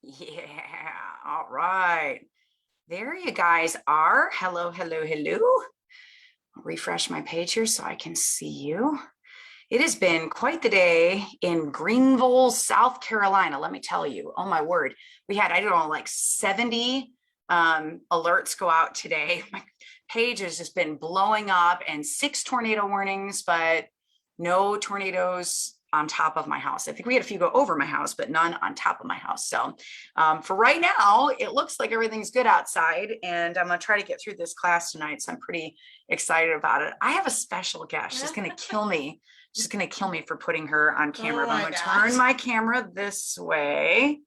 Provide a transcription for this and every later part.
Yeah, all right. There you guys are. Hello, hello, hello. I'll refresh my page here so I can see you. It has been quite the day in Greenville, South Carolina. Let me tell you. Oh my word. We had, I don't know, like 70 alerts go out today. My page has just been blowing up and 6 tornado warnings, but no tornadoes on top of my house. I think we had a few go over my house, but none on top of my house. So for right now, it looks like everything's good outside, and I'm going to try to get through this class tonight. So I'm pretty excited about it. I have a special guest. She's going to kill me. She's going to kill me for putting her on camera. But I'm going to turn my camera this way.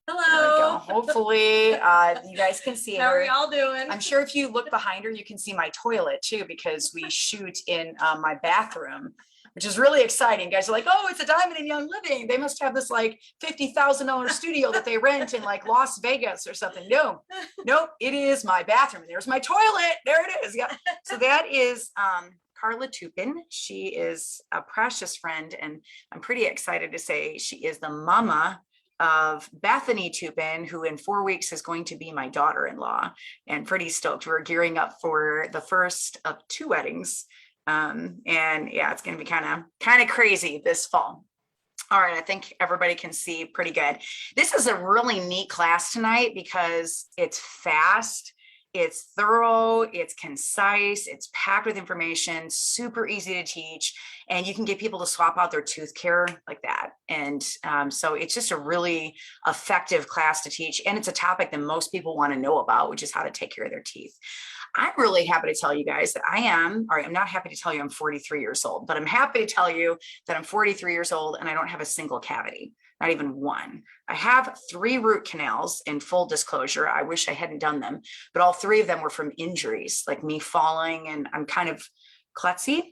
Hello. Hopefully you guys can see How her. are y'all doing? I'm sure if you look behind her, you can see my toilet too, because we shoot in my bathroom, which is really exciting. Guys are like, oh, it's a Diamond in Young Living. They must have this like $50,000 studio that they rent in like Las Vegas or something. No, nope, it is my bathroom. And there's my toilet. There it is. Yeah. So that is Carla Tupin. She is a precious friend, and I'm pretty excited to say she is the mama of Bethany Tupin, who in 4 weeks is going to be my daughter-in-law, and pretty stoked. We're gearing up for the first of 2 weddings. And yeah, it's going to be kind of crazy this fall. All right, I think everybody can see pretty good. This is a really neat class tonight because it's fast, it's thorough, it's concise, it's packed with information, super easy to teach, and you can get people to swap out their tooth care like that. And so it's just a really effective class to teach, and it's a topic that most people want to know about, which is how to take care of their teeth. I'm really happy to tell you guys that I'm not happy to tell you I'm 43 years old, but I'm happy to tell you that I'm 43 years old and I don't have a single cavity, not even one. I have 3 root canals. In full disclosure, I wish I hadn't done them, but all 3 of them were from injuries, like me falling, and I'm kind of klutzy.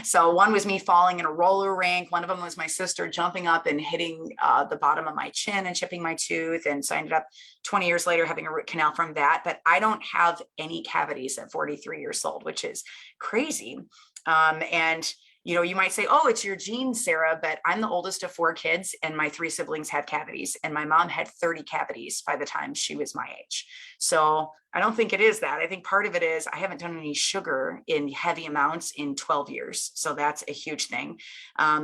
So one was me falling in a roller rink. One of them was my sister jumping up and hitting the bottom of my chin and chipping my tooth. And so I ended up 20 years later having a root canal from that. But I don't have any cavities at 43 years old, which is crazy. And you know, you might say, oh, it's your genes, Sarah, but I'm the oldest of 4 kids, and my 3 siblings had cavities, and my mom had 30 cavities by the time she was my age. So I don't think it is that. I think part of it is I haven't done any sugar in heavy amounts in 12 years. So that's a huge thing.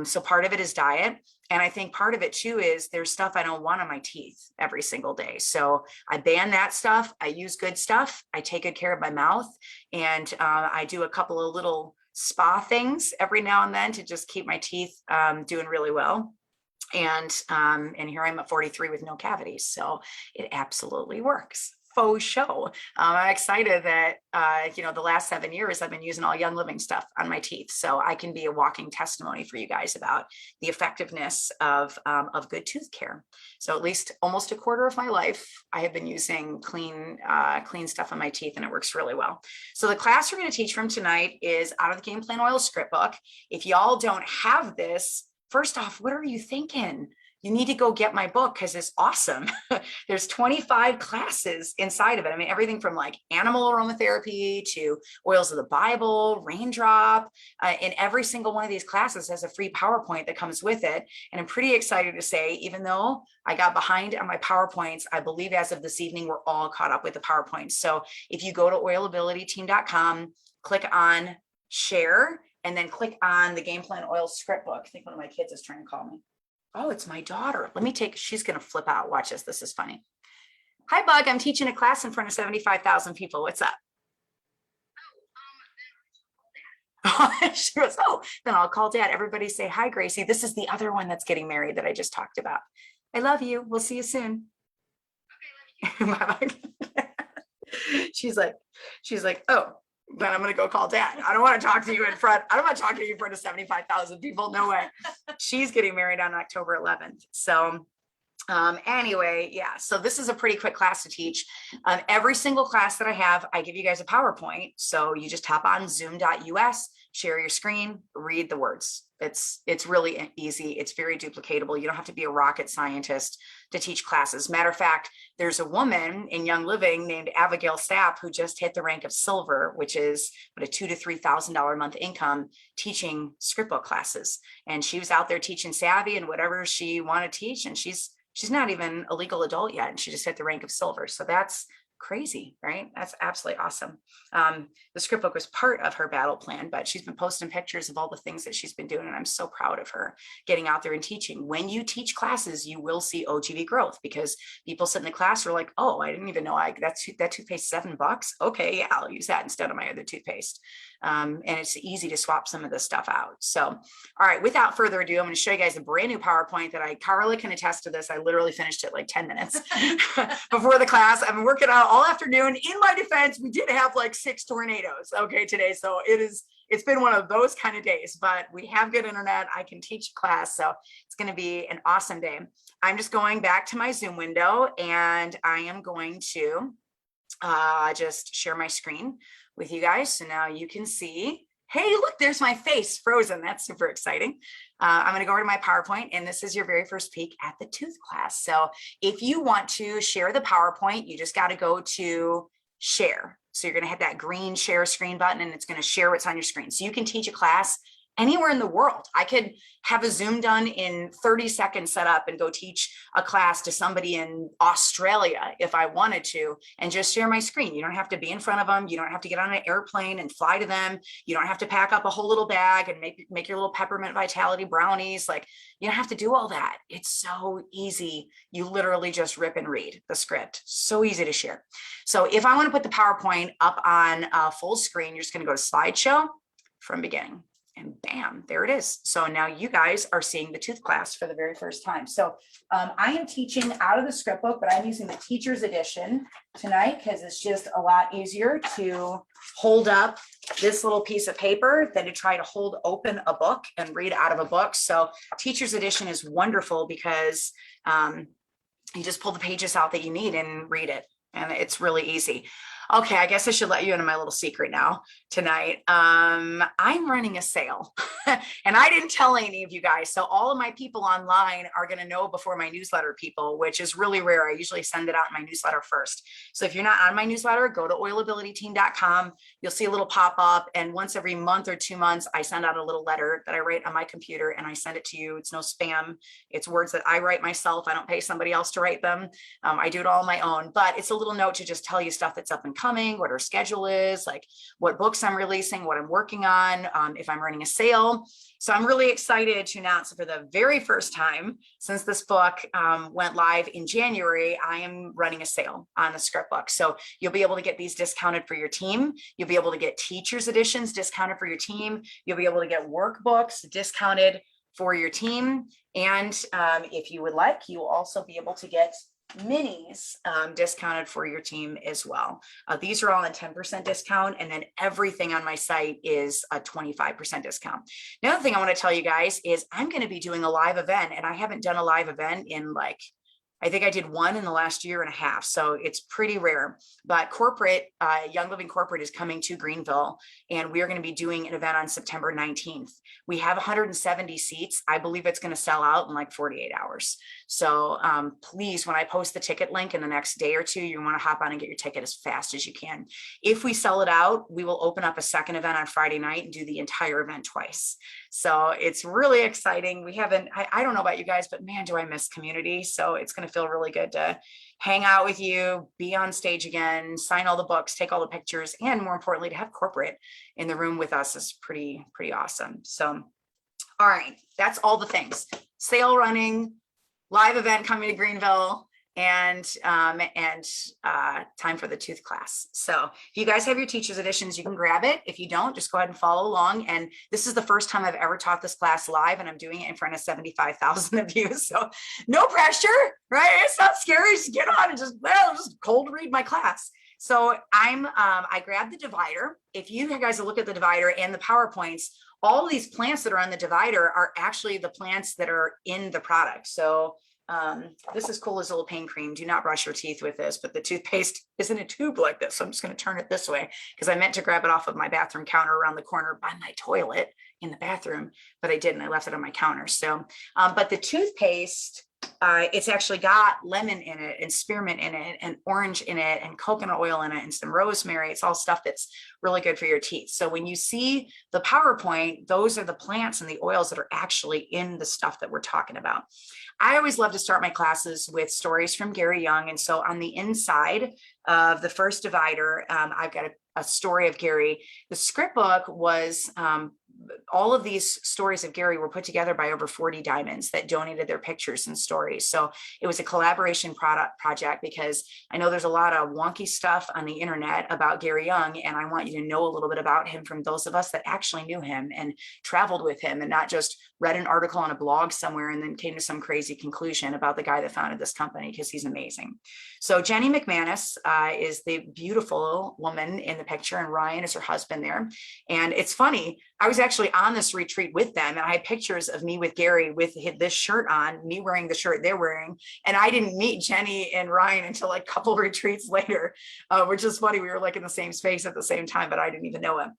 So part of it is diet. And I think part of it too is there's stuff I don't want on my teeth every single day. So I ban that stuff. I use good stuff. I take good care of my mouth, and I do a couple of little spa things every now and then to just keep my teeth doing really well. And here I'm at 43 with no cavities. So it absolutely works. Faux show. I'm excited that, the last 7 years I've been using all Young Living stuff on my teeth. So I can be a walking testimony for you guys about the effectiveness of good tooth care. So at least almost a quarter of my life, I have been using clean stuff on my teeth, and it works really well. So the class we're going to teach from tonight is out of the Game Plan Oil script book. If y'all don't have this, first off, what are you thinking? You need to go get my book because it's awesome. There's 25 classes inside of it. I mean, everything from like animal aromatherapy to oils of the Bible, raindrop, and every single one of these classes has a free PowerPoint that comes with it. And I'm pretty excited to say, even though I got behind on my PowerPoints, I believe as of this evening, we're all caught up with the PowerPoints. So if you go to oilabilityteam.com, click on share, and then click on the Game Plan Oil script book. I think one of my kids is trying to call me. Oh, it's my daughter. She's going to flip out. Watch this. This is funny. Hi, Bug. I'm teaching a class in front of 75,000 people. What's up? She goes, oh, then I'll call Dad. Everybody say hi, Gracie. This is the other one that's getting married that I just talked about. I love you. We'll see you soon. Okay, she's like, oh, then I'm going to go call Dad. I don't want to talk to you in front. I don't want to talk to you in front of 75,000 people. No way. She's getting married on October 11th. So anyway, yeah, so this is a pretty quick class to teach. Every single class that I have, I give you guys a PowerPoint. So you just hop on zoom.us, share your screen, read the words. It's really easy. It's very duplicatable. You don't have to be a rocket scientist to teach classes. Matter of fact, there's a woman in Young Living named Abigail Stapp who just hit the rank of silver, which is a $2,000 to $3,000 a month income teaching script book classes. And she was out there teaching Savvy and whatever she wanted to teach. And she's she's not even a legal adult yet, and she just hit the rank of silver. So that's crazy, right? That's absolutely awesome. The script book was part of her battle plan, but she's been posting pictures of all the things that she's been doing, and I'm so proud of her getting out there and teaching. When you teach classes, you will see OGV growth, because people sit in the class are like, oh, I didn't even know that toothpaste $7. Okay, yeah, I'll use that instead of my other toothpaste. And it's easy to swap some of this stuff out. So, all right, without further ado, I'm going to show you guys a brand new PowerPoint that Carla can attest to this. I literally finished it like 10 minutes before the class. I've been working on it all afternoon. In my defense, we did have like 6 tornadoes, okay, today. So it's been one of those kind of days, but we have good internet. I can teach class. So it's going to be an awesome day. I'm just going back to my Zoom window, and I am going to just share my screen with you guys. So now you can see, hey, look, there's my face frozen. That's super exciting. I'm going to go over to my PowerPoint, and this is your very first peek at the tooth class. So if you want to share the PowerPoint, you just got to go to share. So you're going to hit that green share screen button, and it's going to share what's on your screen. So you can teach a class anywhere in the world. I could have a Zoom done in 30 seconds set up and go teach a class to somebody in Australia if I wanted to, and just share my screen. You don't have to be in front of them. You don't have to get on an airplane and fly to them. You don't have to pack up a whole little bag and make your little peppermint vitality brownies. Like, you don't have to do all that. It's so easy. You literally just rip and read the script. So easy to share. So if I want to put the PowerPoint up on full screen, you're just going to go to slideshow from beginning. And bam, there it is. So now you guys are seeing the tooth class for the very first time. So I am teaching out of the script book, but I'm using the teacher's edition tonight because it's just a lot easier to hold up this little piece of paper than to try to hold open a book and read out of a book. So teacher's edition is wonderful because you just pull the pages out that you need and read it. And it's really easy. Okay, I guess I should let you into my little secret now tonight. I'm running a sale and I didn't tell any of you guys. So all of my people online are going to know before my newsletter people, which is really rare. I usually send it out in my newsletter first. So if you're not on my newsletter, go to oilabilityteam.com. You'll see a little pop up. And once every month or 2 months, I send out a little letter that I write on my computer and I send it to you. It's no spam. It's words that I write myself. I don't pay somebody else to write them. I do it all on my own, but it's a little note to just tell you stuff that's up and coming, what our schedule is, like what books I'm releasing, what I'm working on, if I'm running a sale. So I'm really excited to announce for the very first time since this book went live in January, I am running a sale on the script book. So you'll be able to get these discounted for your team. You'll be able to get teacher's editions discounted for your team. You'll be able to get workbooks discounted for your team. And if you would like, you will also be able to get minis discounted for your team as well. These are all on 10% discount, and then everything on my site is a 25% discount. Another thing I want to tell you guys is I'm going to be doing a live event, and I haven't done a live event in I think I did one in the last year and a half. So it's pretty rare, but Young Living Corporate is coming to Greenville, and we are going to be doing an event on September 19th. We have 170 seats. I believe it's going to sell out in like 48 hours. So please, when I post the ticket link in the next day or two, you want to hop on and get your ticket as fast as you can. If we sell it out, we will open up a second event on Friday night and do the entire event twice. So it's really exciting. I don't know about you guys, but man, do I miss community. So it's going to feel really good to hang out with you, be on stage again, sign all the books, take all the pictures, and more importantly, to have corporate in the room with us is pretty awesome. So, all right, that's all the things. Sale running, live event coming to Greenville, and time for the tooth class. So if you guys have your teacher's editions, you can grab it. If you don't, just go ahead and follow along. And this is the first time I've ever taught this class live, and I'm doing it in front of 75,000 of you. So no pressure, right? It's not scary. Just get on and just cold read my class. So I grabbed the divider. If you guys look at the divider and the PowerPoints, all these plants that are on the divider are actually the plants that are in the product. So this is cool as a little pain cream. Do not brush your teeth with this, but the toothpaste is in a tube like this. So I'm just going to turn it this way because I meant to grab it off of my bathroom counter around the corner by my toilet in the bathroom, but I didn't. I left it on my counter. So, but the toothpaste it's actually got lemon in it and spearmint in it and orange in it and coconut oil in it and some rosemary. It's all stuff that's really good for your teeth. So when you see the PowerPoint, those are the plants and the oils that are actually in the stuff that we're talking about. I always love to start my classes with stories from Gary Young. And so on the inside of the first divider, I've got a story of Gary. The script book was all of these stories of Gary were put together by over 40 diamonds that donated their pictures and stories. So it was a collaboration project because I know there's a lot of wonky stuff on the internet about Gary Young, and I want you to know a little bit about him from those of us that actually knew him and traveled with him and not just read an article on a blog somewhere and then came to some crazy conclusion about the guy that founded this company, because he's amazing. So Jenny McManus is the beautiful woman in the picture, and Ryan is her husband there. And it's funny, I was actually on this retreat with them, and I had pictures of me with Gary with this shirt on, me wearing the shirt they're wearing. And I didn't meet Jenny and Ryan until like a couple retreats later, which is funny. We were like in the same space at the same time, but I didn't even know him.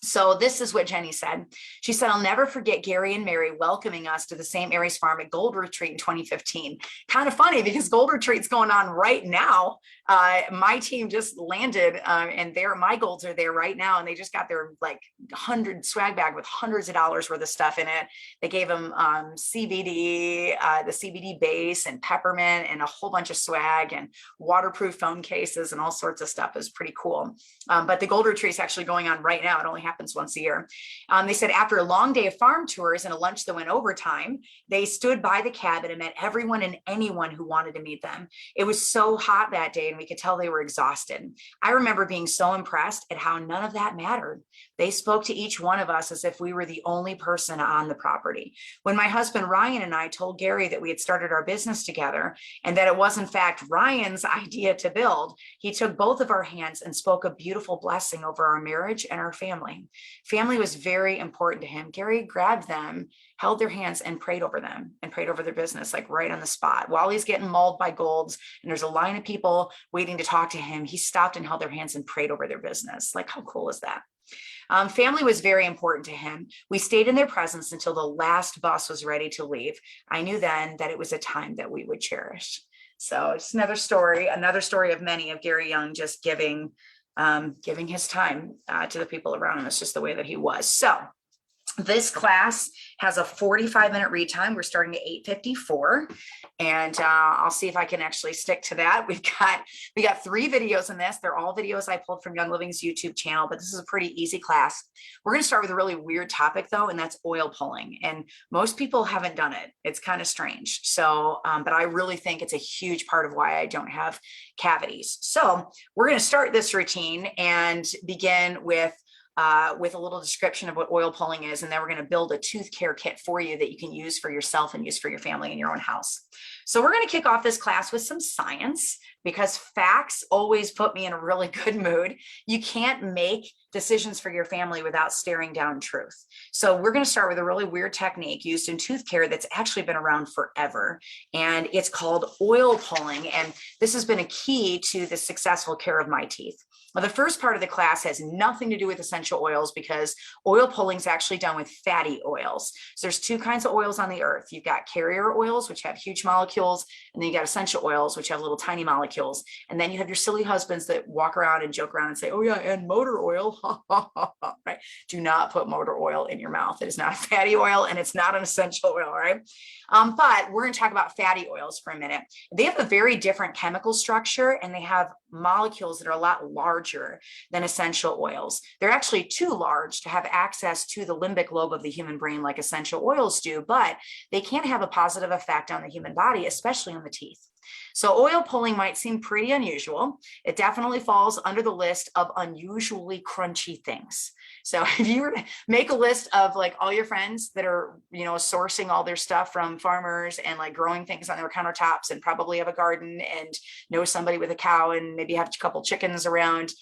So this is what Jenny said. She said, "I'll never forget Gary and Mary welcoming us to the St. Mary's Farm at Gold Retreat in 2015. Kind of funny because Gold Retreat's going on right now. My team just landed and my golds are there right now. And they just got their like 100 swag bag with hundreds of dollars worth of stuff in it. They gave them CBD, the CBD base and peppermint and a whole bunch of swag and waterproof phone cases and all sorts of stuff. It was pretty cool. But the Gold Retreat is actually going on right now. It only happens once a year. They said after a long day of farm tours and a lunch that went overtime, they stood by the cabin and met everyone and anyone who wanted to meet them. It was so hot that day and we could tell they were exhausted. I remember being so impressed at how none of that mattered. They spoke to each one of us as if we were the only person on the property. When my husband Ryan and I told Gary that we had started our business together and that it was in fact Ryan's idea to build, he took both of our hands and spoke a beautiful blessing over our marriage and our family. Family was very important to him. Gary grabbed them, held their hands and prayed over them and prayed over their business, like right on the spot. While he's getting mauled by golds and there's a line of people waiting to talk to him, he stopped and held their hands and prayed over their business. Like, how cool is that? Family was very important to him. We stayed in their presence until the last bus was ready to leave. I knew then that it was a time that we would cherish. So it's another story of many of Gary Young just giving his time to the people around him. It's just the way that he was. So this class has a 45-minute read time. We're starting at 8:54, and I'll see if I can actually stick to that. We got 3 videos in this. They're all videos I pulled from Young Living's YouTube channel, but this is a pretty easy class. We're going to start with a really weird topic though, and that's oil pulling. And most people haven't done it. It's kind of strange. So, but I really think it's a huge part of why I don't have cavities. So we're going to start this routine and begin with a little description of what oil pulling is. And then we're going to build a tooth care kit for you that you can use for yourself and use for your family in your own house. So we're going to kick off this class with some science, because facts always put me in a really good mood. You can't make decisions for your family without staring down truth. So we're going to start with a really weird technique used in tooth care that's actually been around forever. And it's called oil pulling. And this has been a key to the successful care of my teeth. Well, the first part of the class has nothing to do with essential oils, because oil pulling is actually done with fatty oils. So there's 2 kinds of oils on the earth. You've got carrier oils, which have huge molecules, and then you got essential oils, which have little tiny molecules. And then you have your silly husbands that walk around and joke around and say, oh yeah, and motor oil, right? Do not put motor oil in your mouth. It is not a fatty oil and it's not an essential oil, right? But we're going to talk about fatty oils for a minute. They have a very different chemical structure, and they have molecules that are a lot larger than essential oils. They're actually too large to have access to the limbic lobe of the human brain like essential oils do, but they can have a positive effect on the human body, especially on the teeth. So oil pulling might seem pretty unusual. It definitely falls under the list of unusually crunchy things. So if you were to make a list of like all your friends that are, sourcing all their stuff from farmers and like growing things on their countertops and probably have a garden and know somebody with a cow and maybe have a couple chickens around,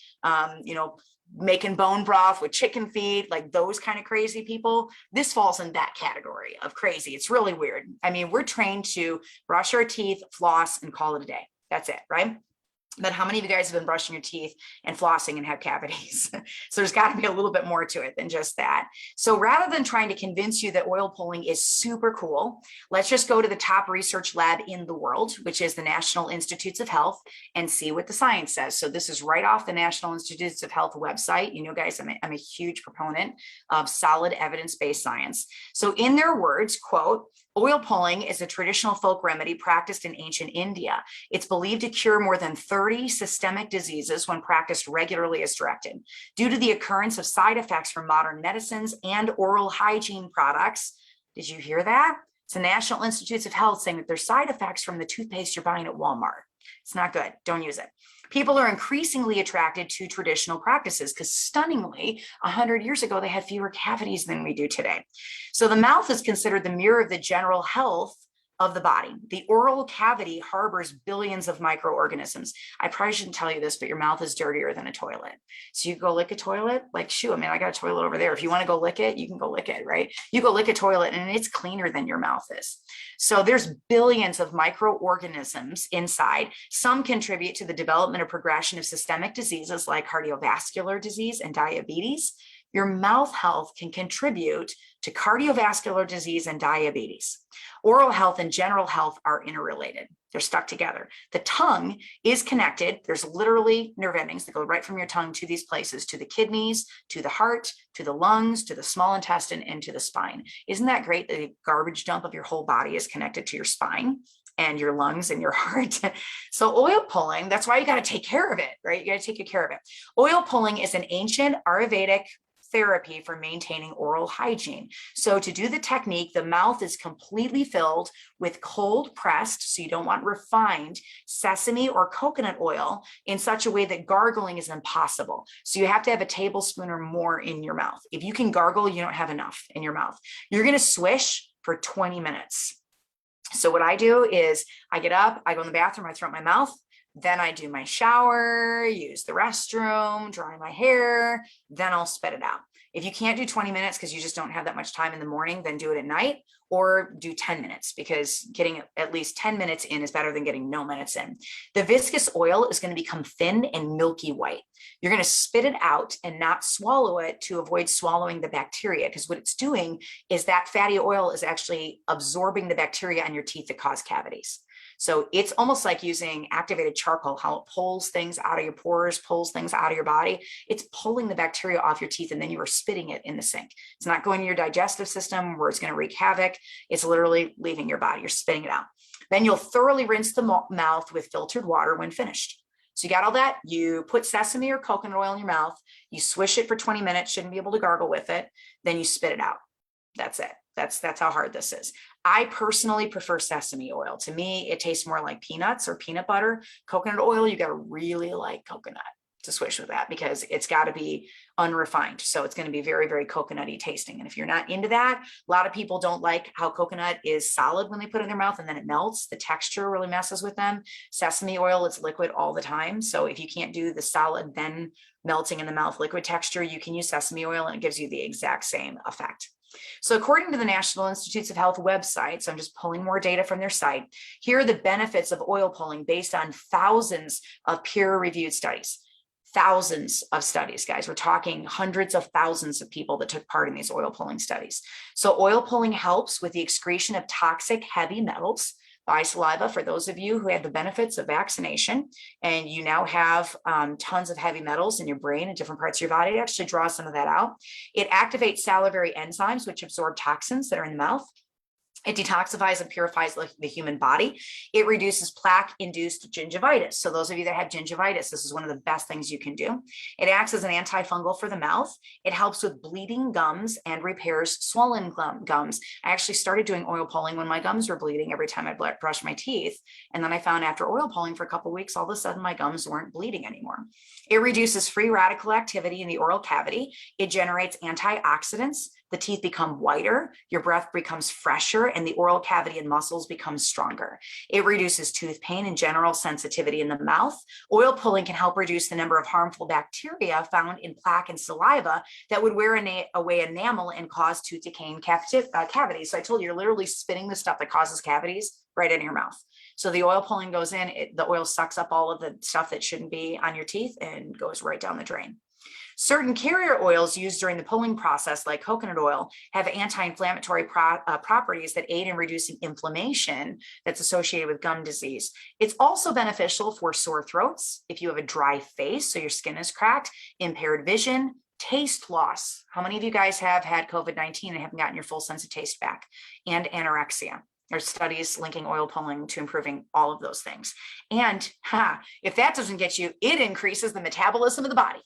making bone broth with chicken feet, like those kind of crazy people, this falls in that category of crazy. It's really weird. I mean, we're trained to brush our teeth, floss, and call it a day. That's it, right? But how many of you guys have been brushing your teeth and flossing and have cavities? So there's got to be a little bit more to it than just that. So rather than trying to convince you that oil pulling is super cool, let's just go to the top research lab in the world, which is the National Institutes of Health, and see what the science says. So this is right off the National Institutes of Health website. You know, guys, I'm a huge proponent of solid evidence-based science. So in their words, quote, oil pulling is a traditional folk remedy practiced in ancient India. It's believed to cure more than 30 systemic diseases when practiced regularly as directed. Due to the occurrence of side effects from modern medicines and oral hygiene products, did you hear that? It's the National Institutes of Health saying that there's side effects from the toothpaste you're buying at Walmart. It's not good. Don't use it. People are increasingly attracted to traditional practices because stunningly, 100 years ago, they had fewer cavities than we do today. So the mouth is considered the mirror of the general health of the body. The oral cavity harbors billions of microorganisms. I probably shouldn't tell you this, but your mouth is dirtier than a toilet. So you go lick a toilet, like, shoot, I mean, I got a toilet over there. If you want to go lick it, you can go lick it, right? You go lick a toilet and it's cleaner than your mouth is. So there's billions of microorganisms inside. Some contribute to the development or progression of systemic diseases like cardiovascular disease and diabetes. Your mouth health can contribute to cardiovascular disease and diabetes. Oral health and general health are interrelated. They're stuck together. The tongue is connected. There's literally nerve endings that go right from your tongue to these places, to the kidneys, to the heart, to the lungs, to the small intestine, and to the spine. Isn't that great? The garbage dump of your whole body is connected to your spine and your lungs and your heart. So oil pulling, that's why you got to take care of it, right? You got to take good care of it. Oil pulling is an ancient Ayurvedic therapy for maintaining oral hygiene. So to do the technique, the mouth is completely filled with cold pressed, so you don't want refined sesame or coconut oil in such a way that gargling is impossible. So you have to have a tablespoon or more in your mouth. If you can gargle, you don't have enough in your mouth. You're going to swish for 20 minutes. So what I do is I get up, I go in the bathroom, I throw up my mouth, then I do my shower, use the restroom, dry my hair, then I'll spit it out. If you can't do 20 minutes because you just don't have that much time in the morning, then do it at night or do 10 minutes because getting at least 10 minutes in is better than getting no minutes in. The viscous oil is going to become thin and milky white. You're going to spit it out and not swallow it to avoid swallowing the bacteria because what it's doing is that fatty oil is actually absorbing the bacteria on your teeth that cause cavities. So it's almost like using activated charcoal, how it pulls things out of your pores, pulls things out of your body. It's pulling the bacteria off your teeth and then you are spitting it in the sink. It's not going to your digestive system where it's going to wreak havoc. It's literally leaving your body. You're spitting it out. Then you'll thoroughly rinse the mouth with filtered water when finished. So you got all that. You put sesame or coconut oil in your mouth. You swish it for 20 minutes. Shouldn't be able to gargle with it. Then you spit it out. That's it. That's how hard this is. I personally prefer sesame oil. To me, it tastes more like peanuts or peanut butter. Coconut oil, you got to really like coconut to swish with that because it's got to be unrefined. So it's going to be very, very coconutty tasting. And if you're not into that, a lot of people don't like how coconut is solid when they put it in their mouth and then it melts. The texture really messes with them. Sesame oil, it's liquid all the time. So if you can't do the solid, then melting in the mouth liquid texture, you can use sesame oil and it gives you the exact same effect. So according to the National Institutes of Health website, so I'm just pulling more data from their site, here are the benefits of oil pulling based on thousands of peer-reviewed studies. Thousands of studies, guys. We're talking hundreds of thousands of people that took part in these oil pulling studies. So oil pulling helps with the excretion of toxic heavy metals by saliva for those of you who have the benefits of vaccination and you now have tons of heavy metals in your brain and different parts of your body. It actually draws some of that out. It activates salivary enzymes, which absorb toxins that are in the mouth. It detoxifies and purifies the human body. It reduces plaque-induced gingivitis. So those of you that have gingivitis, this is one of the best things you can do. It acts as an antifungal for the mouth. It helps with bleeding gums and repairs swollen gums. I actually started doing oil pulling when my gums were bleeding every time I brushed my teeth. And then I found after oil pulling for a couple of weeks, all of a sudden my gums weren't bleeding anymore. It reduces free radical activity in the oral cavity. It generates antioxidants the teeth become whiter, your breath becomes fresher, and the oral cavity and muscles become stronger. It reduces tooth pain and general sensitivity in the mouth. Oil pulling can help reduce the number of harmful bacteria found in plaque and saliva that would wear away enamel and cause tooth decay and cavities. So I told you, you're literally spitting the stuff that causes cavities right in your mouth. So the oil pulling goes in, the oil sucks up all of the stuff that shouldn't be on your teeth and goes right down the drain. Certain carrier oils used during the pulling process, like coconut oil, have anti-inflammatory properties that aid in reducing inflammation that's associated with gum disease. It's also beneficial for sore throats, if you have a dry face, so your skin is cracked, impaired vision, taste loss. How many of you guys have had COVID-19 and haven't gotten your full sense of taste back? And anorexia. There's studies linking oil pulling to improving all of those things. And if that doesn't get you, it increases the metabolism of the body.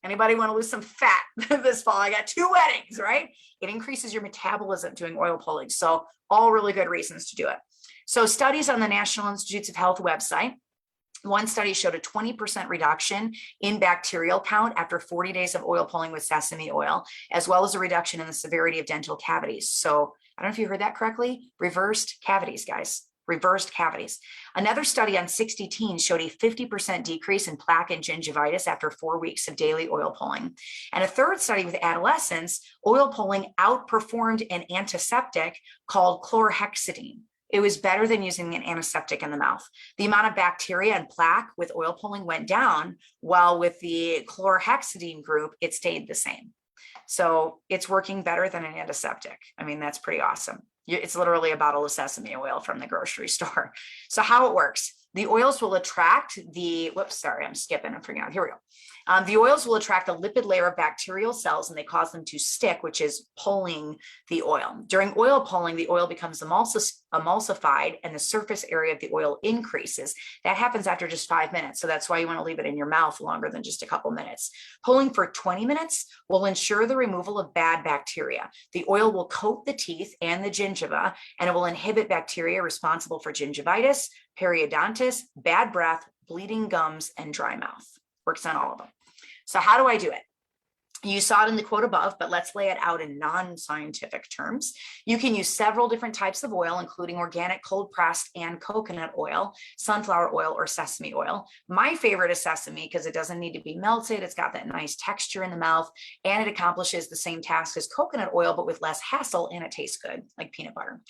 Anybody want to lose some fat this fall? I got 2 weddings, right? It increases your metabolism doing oil pulling. So all really good reasons to do it. So studies on the National Institutes of Health website, one study showed a 20% reduction in bacterial count after 40 days of oil pulling with sesame oil, as well as a reduction in the severity of dental cavities. So I don't know if you heard that correctly, reversed cavities, guys. Reversed cavities. Another study on 60 teens showed a 50% decrease in plaque and gingivitis after 4 weeks of daily oil pulling. And a third study with adolescents, oil pulling outperformed an antiseptic called chlorhexidine. It was better than using an antiseptic in the mouth. The amount of bacteria and plaque with oil pulling went down, while with the chlorhexidine group, it stayed the same. So it's working better than an antiseptic. I mean, that's pretty awesome. It's literally a bottle of sesame oil from the grocery store. So how it works, the oils will attract the, I'm skipping, I'm freaking out, here we go. The oils will attract a lipid layer of bacterial cells and they cause them to stick, which is pulling the oil. During oil pulling, the oil becomes emulsified and the surface area of the oil increases. That happens after just 5 minutes. So that's why you want to leave it in your mouth longer than just a couple minutes. Pulling for 20 minutes will ensure the removal of bad bacteria. The oil will coat the teeth and the gingiva, and it will inhibit bacteria responsible for gingivitis, periodontitis, bad breath, bleeding gums, and dry mouth. Works on all of them. So how do I do it? You saw it in the quote above, but let's lay it out in non-scientific terms. You can use several different types of oil, including organic cold pressed and coconut oil, sunflower oil, or sesame oil. My favorite is sesame because it doesn't need to be melted. It's got that nice texture in the mouth, and it accomplishes the same task as coconut oil, but with less hassle, and it tastes good, like peanut butter.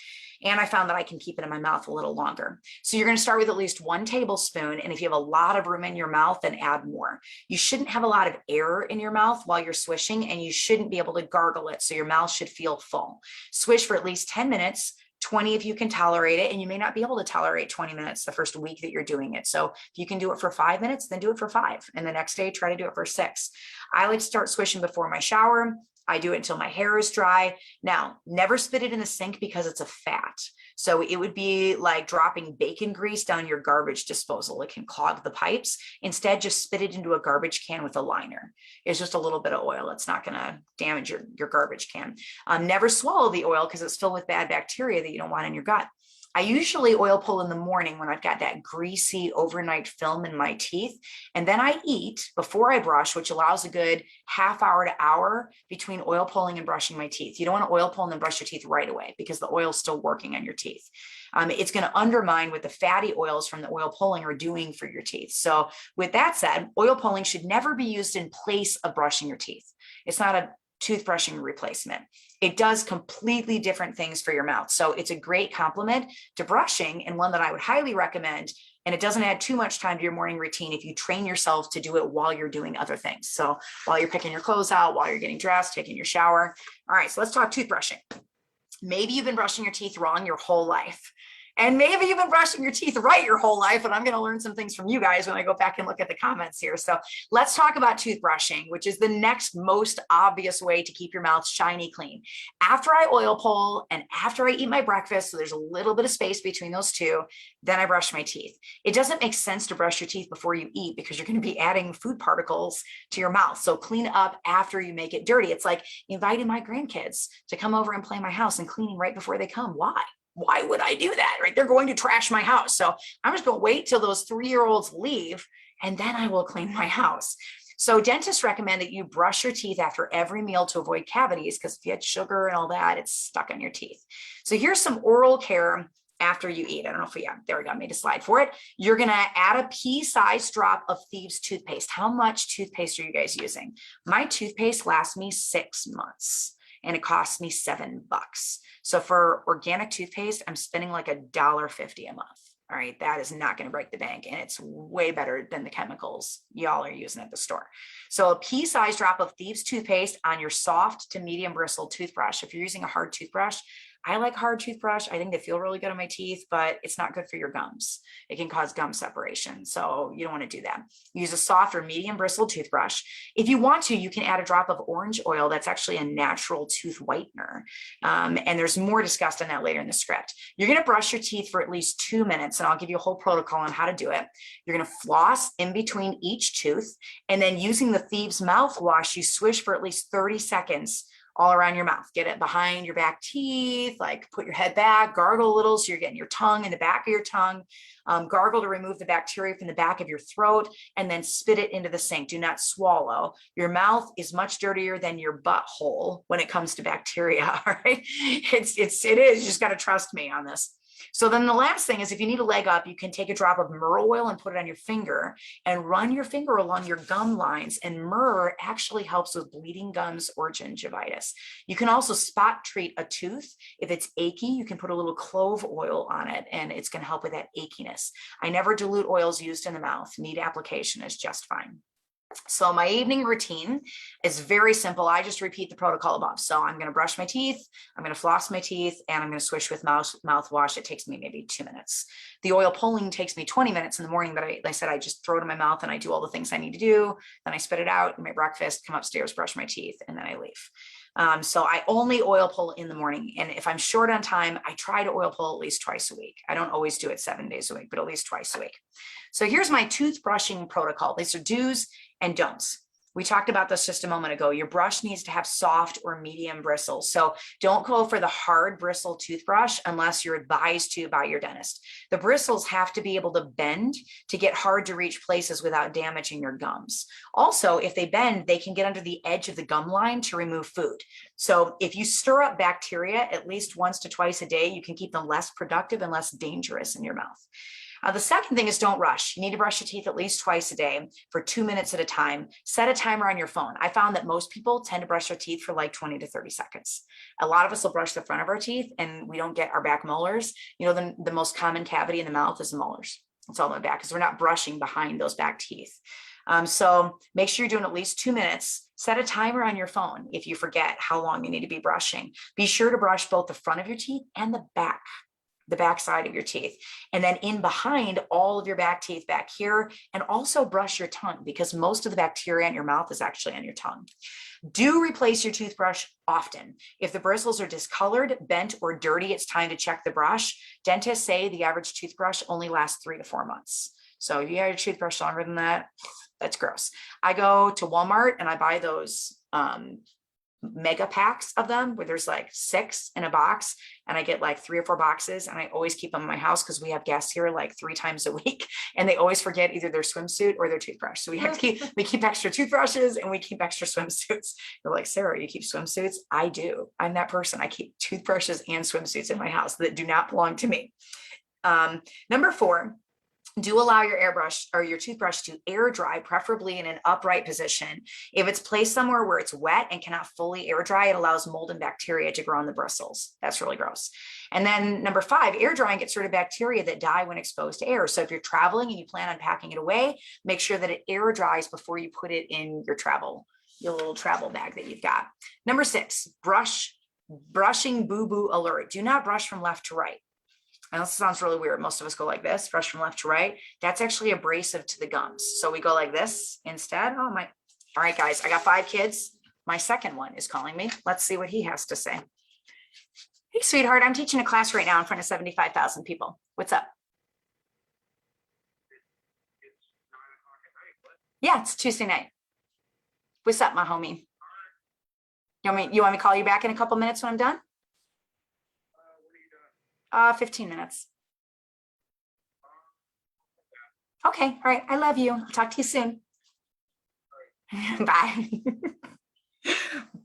And I found that I can keep it in my mouth a little longer. So you're going to start with at least 1 tablespoon. And if you have a lot of room in your mouth, then add more. You shouldn't have a lot of air in your mouth while you're swishing, and you shouldn't be able to gargle it. So your mouth should feel full. Swish for at least 10 minutes, 20 if you can tolerate it. And you may not be able to tolerate 20 minutes the first week that you're doing it. So if you can do it for 5 minutes, then do it for 5. And the next day, try to do it for 6. I like to start swishing before my shower. I do it until my hair is dry. Now, never spit it in the sink because it's a fat. So it would be like dropping bacon grease down your garbage disposal. It can clog the pipes. Instead, just spit it into a garbage can with a liner. It's just a little bit of oil. It's not going to damage your garbage can. Never swallow the oil because it's filled with bad bacteria that you don't want in your gut. I usually oil pull in the morning when I've got that greasy overnight film in my teeth. And then I eat before I brush, which allows a good half hour to hour between oil pulling and brushing my teeth. You don't want to oil pull and then brush your teeth right away because the oil's still working on your teeth. It's going to undermine what the fatty oils from the oil pulling are doing for your teeth. So with that said, oil pulling should never be used in place of brushing your teeth. It's not a toothbrushing replacement. It does completely different things for your mouth. So it's a great complement to brushing, and one that I would highly recommend. And it doesn't add too much time to your morning routine if you train yourself to do it while you're doing other things. So while you're picking your clothes out, while you're getting dressed, taking your shower. All right, so let's talk toothbrushing. Maybe you've been brushing your teeth wrong your whole life. And maybe you've been brushing your teeth right your whole life, and I'm going to learn some things from you guys when I go back and look at the comments here. So let's talk about toothbrushing, which is the next most obvious way to keep your mouth shiny clean. After I oil pull and after I eat my breakfast, so there's a little bit of space between those two, then I brush my teeth. It doesn't make sense to brush your teeth before you eat because you're going to be adding food particles to your mouth. So clean up after you make it dirty. It's like inviting my grandkids to come over and play my house and cleaning right before they come. Why would I do that, right? They're going to trash my house. So I'm just going to wait till those 3-year-olds leave, and then I will clean my house. So dentists recommend that you brush your teeth after every meal to avoid cavities, because if you had sugar and all that, it's stuck on your teeth. So here's some oral care after you eat. I don't know if there we go, I made a slide for it. You're gonna add a pea-sized drop of Thieves toothpaste. How much toothpaste are you guys using? My toothpaste lasts me 6 months and it costs me $7. So for organic toothpaste, I'm spending like $1.50 a month. All right, that is not going to break the bank, and it's way better than the chemicals y'all are using at the store. So a pea-sized drop of Thieves toothpaste on your soft to medium bristle toothbrush. If you're using a hard toothbrush, I like hard toothbrush. I think they feel really good on my teeth, but it's not good for your gums. It can cause gum separation, so you don't want to do that. Use a soft or medium bristle toothbrush. If you want to, you can add a drop of orange oil. That's actually a natural tooth whitener. And there's more discussed on that later in the script. You're going to brush your teeth for at least 2 minutes, and I'll give you a whole protocol on how to do it. You're going to floss in between each tooth, and then using the Thieves mouthwash, you swish for at least 30 seconds all around your mouth. Get it behind your back teeth, like put your head back, gargle a little so you're getting your tongue in the back of your tongue. Gargle to remove the bacteria from the back of your throat, and then spit it into the sink. Do not swallow. Your mouth is much dirtier than your butthole when it comes to bacteria. All right, it is. You just got to trust me on this. So then the last thing is, if you need a leg up, you can take a drop of myrrh oil and put it on your finger and run your finger along your gum lines. And myrrh actually helps with bleeding gums or gingivitis. You can also spot treat a tooth. If it's achy, you can put a little clove oil on it, and it's going to help with that achiness. I never dilute oils used in the mouth. Neat application is just fine. So my evening routine is very simple. I just repeat the protocol above. So I'm going to brush my teeth, I'm going to floss my teeth, and I'm going to swish with mouthwash. It takes me maybe 2 minutes. The oil pulling takes me 20 minutes in the morning, but I said I just throw it in my mouth and I do all the things I need to do. Then I spit it out, eat my breakfast, come upstairs, brush my teeth, and then I leave. So I only oil pull in the morning. And if I'm short on time, I try to oil pull at least twice a week. I don't always do it 7 days a week, but at least twice a week. So here's my toothbrushing protocol. These are do's and don'ts. We talked about this just a moment ago. Your brush needs to have soft or medium bristles. So don't go for the hard bristle toothbrush unless you're advised to by your dentist. The bristles have to be able to bend to get hard to reach places without damaging your gums. Also, if they bend, they can get under the edge of the gum line to remove food. So if you stir up bacteria at least once to twice a day, you can keep them less productive and less dangerous in your mouth. The second thing is, don't rush. You need to brush your teeth at least twice a day for 2 minutes at a time. Set a timer on your phone. I found that most people tend to brush their teeth for like 20 to 30 seconds. A lot of us will brush the front of our teeth and we don't get our back molars. You know, the most common cavity in the mouth is the molars. It's all in the back because we're not brushing behind those back teeth. So make sure you're doing at least 2 minutes. Set a timer on your phone if you forget how long you need to be brushing. Be sure to brush both the front of your teeth and the back side of your teeth, and then in behind all of your back teeth back here, and also brush your tongue because most of the bacteria in your mouth is actually on your tongue. Do replace your toothbrush often. If the bristles are discolored, bent, or dirty, it's time to check the brush. Dentists say the average toothbrush only lasts 3 to 4 months. So if you have your toothbrush longer than that, that's gross. I go to Walmart and I buy those mega packs of them where there's like 6 in a box, and I get like 3 or 4 boxes, and I always keep them in my house because we have guests here like 3 times a week and they always forget either their swimsuit or their toothbrush. So we keep extra toothbrushes and we keep extra swimsuits. They're like, Sarah, you keep swimsuits? I do. I'm that person. I keep toothbrushes and swimsuits in my house that do not belong to me. Number 4, do allow your airbrush or your toothbrush to air dry, preferably in an upright position. If it's placed somewhere where it's wet and cannot fully air dry, it allows mold and bacteria to grow on the bristles. That's really gross. And then number 5, air drying gets rid of bacteria that die when exposed to air. So if you're traveling and you plan on packing it away, make sure that it air dries before you put it in your little travel bag that you've got. Number 6, brushing boo-boo alert. Do not brush from left to right. I know this sounds really weird. Most of us go like this, brush from left to right. That's actually abrasive to the gums. So we go like this instead. Oh my. All right, guys, I got 5 kids. My second one is calling me. Let's see what he has to say. Hey, sweetheart, I'm teaching a class right now in front of 75,000 people. What's up? Yeah, it's Tuesday night. What's up, my homie? You want me to call you back in a couple minutes when I'm done? 15 minutes. Okay. All right. I love you. Talk to you soon. Bye.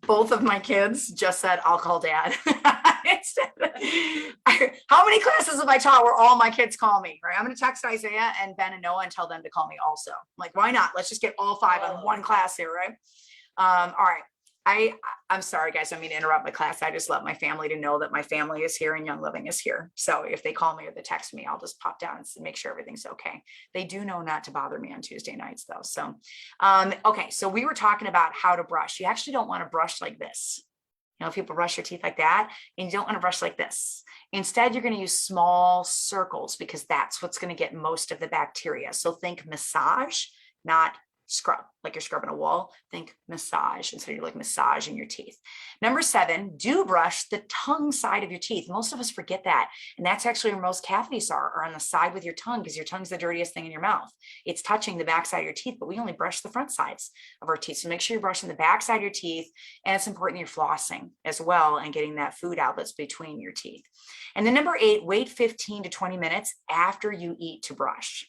Both of my kids just said, I'll call dad. How many classes have I taught where all my kids call me, right? I'm going to text Isaiah and Ben and Noah and tell them to call me also. I'm like, why not? Let's just get all five on one class here, right? All right. I'm sorry, guys. I mean to interrupt my class. I just let my family to know that my family is here and Young Living is here. So if they call me or they text me, I'll just pop down and make sure everything's okay. They do know not to bother me on Tuesday nights though. So, okay. So we were talking about how to brush. You actually don't want to brush like this. You know, people brush your teeth like that, and you don't want to brush like this. Instead, you're going to use small circles because that's what's going to get most of the bacteria. So think massage, not scrub, like you're scrubbing a wall. Think massage instead of you're like massaging your teeth. Number 7, do brush the tongue side of your teeth. Most of us forget that. And that's actually where most cavities are on the side with your tongue, because your tongue's the dirtiest thing in your mouth. It's touching the back side of your teeth, but we only brush the front sides of our teeth. So make sure you're brushing the back side of your teeth, and it's important you're flossing as well and getting that food out that's between your teeth. And then number 8, wait 15 to 20 minutes after you eat to brush.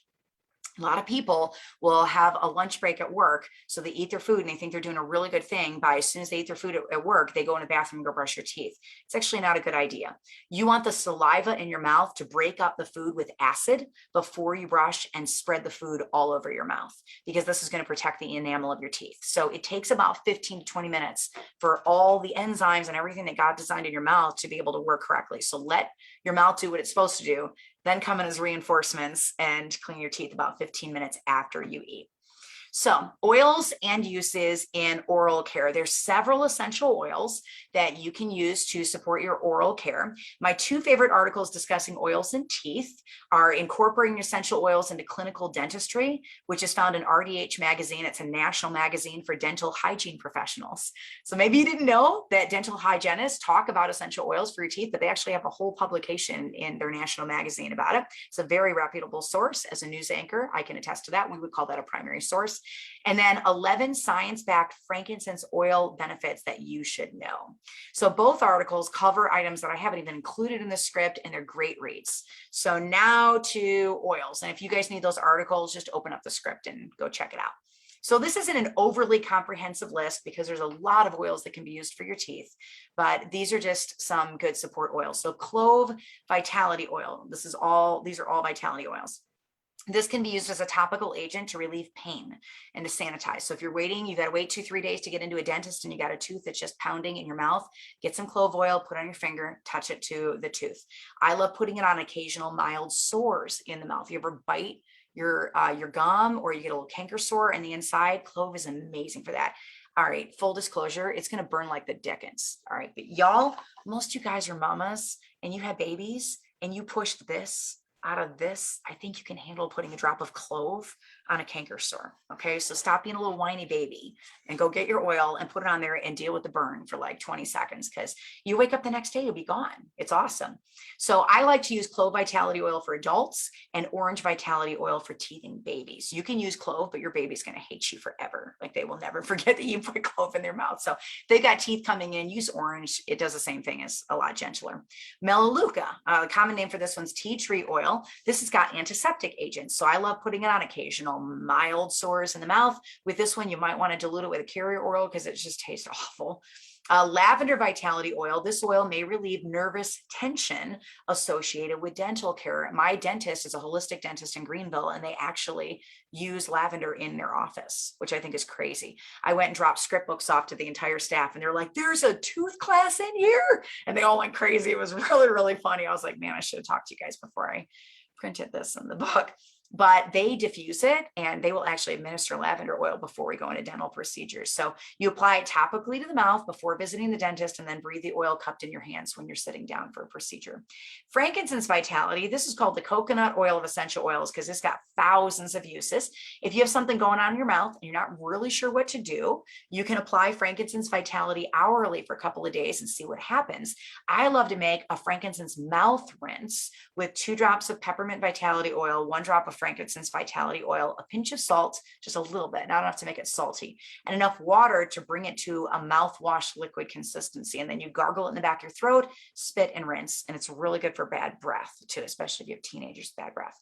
A lot of people will have a lunch break at work. So they eat their food and they think they're doing a really good thing by as soon as they eat their food at work, they go in the bathroom and go brush your teeth. It's actually not a good idea. You want the saliva in your mouth to break up the food with acid before you brush and spread the food all over your mouth, because this is going to protect the enamel of your teeth. So it takes about 15 to 20 minutes for all the enzymes and everything that God designed in your mouth to be able to work correctly. So let your mouth do what it's supposed to do. Then come in as reinforcements and clean your teeth about 15 minutes after you eat. So oils and uses in oral care. There's several essential oils that you can use to support your oral care. My 2 favorite articles discussing oils and teeth are Incorporating Essential Oils into Clinical Dentistry, which is found in RDH Magazine. It's a national magazine for dental hygiene professionals. So maybe you didn't know that dental hygienists talk about essential oils for your teeth, but they actually have a whole publication in their national magazine about it. It's a very reputable source. As a news anchor, I can attest to that. We would call that a primary source. And then 11 science-backed frankincense oil benefits that you should know. So both articles cover items that I haven't even included in the script, and they're great reads. So now to oils. And if you guys need those articles, just open up the script and go check it out. So this isn't an overly comprehensive list because there's a lot of oils that can be used for your teeth, but these are just some good support oils. So clove vitality oil. These are all vitality oils. This can be used as a topical agent to relieve pain and to sanitize. So if you're waiting, you got to wait 2-3 days to get into a dentist and you got a tooth that's just pounding in your mouth, get some clove oil, put on your finger, touch it to the tooth. I love putting it on occasional mild sores in the mouth. You ever bite your gum or you get a little canker sore in the inside? Clove is amazing for that. All right, full disclosure, it's going to burn like the dickens. All right, but y'all, most of you guys are mamas and you have babies and you pushed this out of this. I think you can handle putting a drop of clove on a canker sore. Okay, so stop being a little whiny baby and go get your oil and put it on there and deal with the burn for like 20 seconds, because you wake up the next day, you'll be gone. It's awesome. So I like to use clove vitality oil for adults and orange vitality oil for teething babies. You can use clove, but your baby's going to hate you forever. Like they will never forget that you put clove in their mouth. So they got teeth coming in, use orange. It does the same thing, as a lot gentler. Melaleuca, the common name for this one's tea tree oil. This has got antiseptic agents. So I love putting it on occasional mild sores in the mouth. With this one, you might want to dilute it with a carrier oil because it just tastes awful. Lavender vitality oil. This oil may relieve nervous tension associated with dental care. My dentist is a holistic dentist in Greenville, and they actually use lavender in their office, which I think is crazy. I went and dropped script books off to the entire staff, and they're like, there's a tooth class in here. And they all went crazy. It was really, really funny. I was like, man, I should have talked to you guys before I printed this in the book. But they diffuse it, and they will actually administer lavender oil before we go into dental procedures. So you apply it topically to the mouth before visiting the dentist, and then breathe the oil cupped in your hands when you're sitting down for a procedure. Frankincense vitality. This is called the coconut oil of essential oils because it's got thousands of uses. If you have something going on in your mouth and you're not really sure what to do, you can apply frankincense vitality hourly for a couple of days and see what happens. I love to make a frankincense mouth rinse with 2 drops of peppermint vitality oil, 1 drop of frankincense vitality oil, a pinch of salt, just a little bit, not enough to make it salty, and enough water to bring it to a mouthwash liquid consistency. And then you gargle it in the back of your throat, spit and rinse. And it's really good for bad breath too, especially if you have teenagers with bad breath.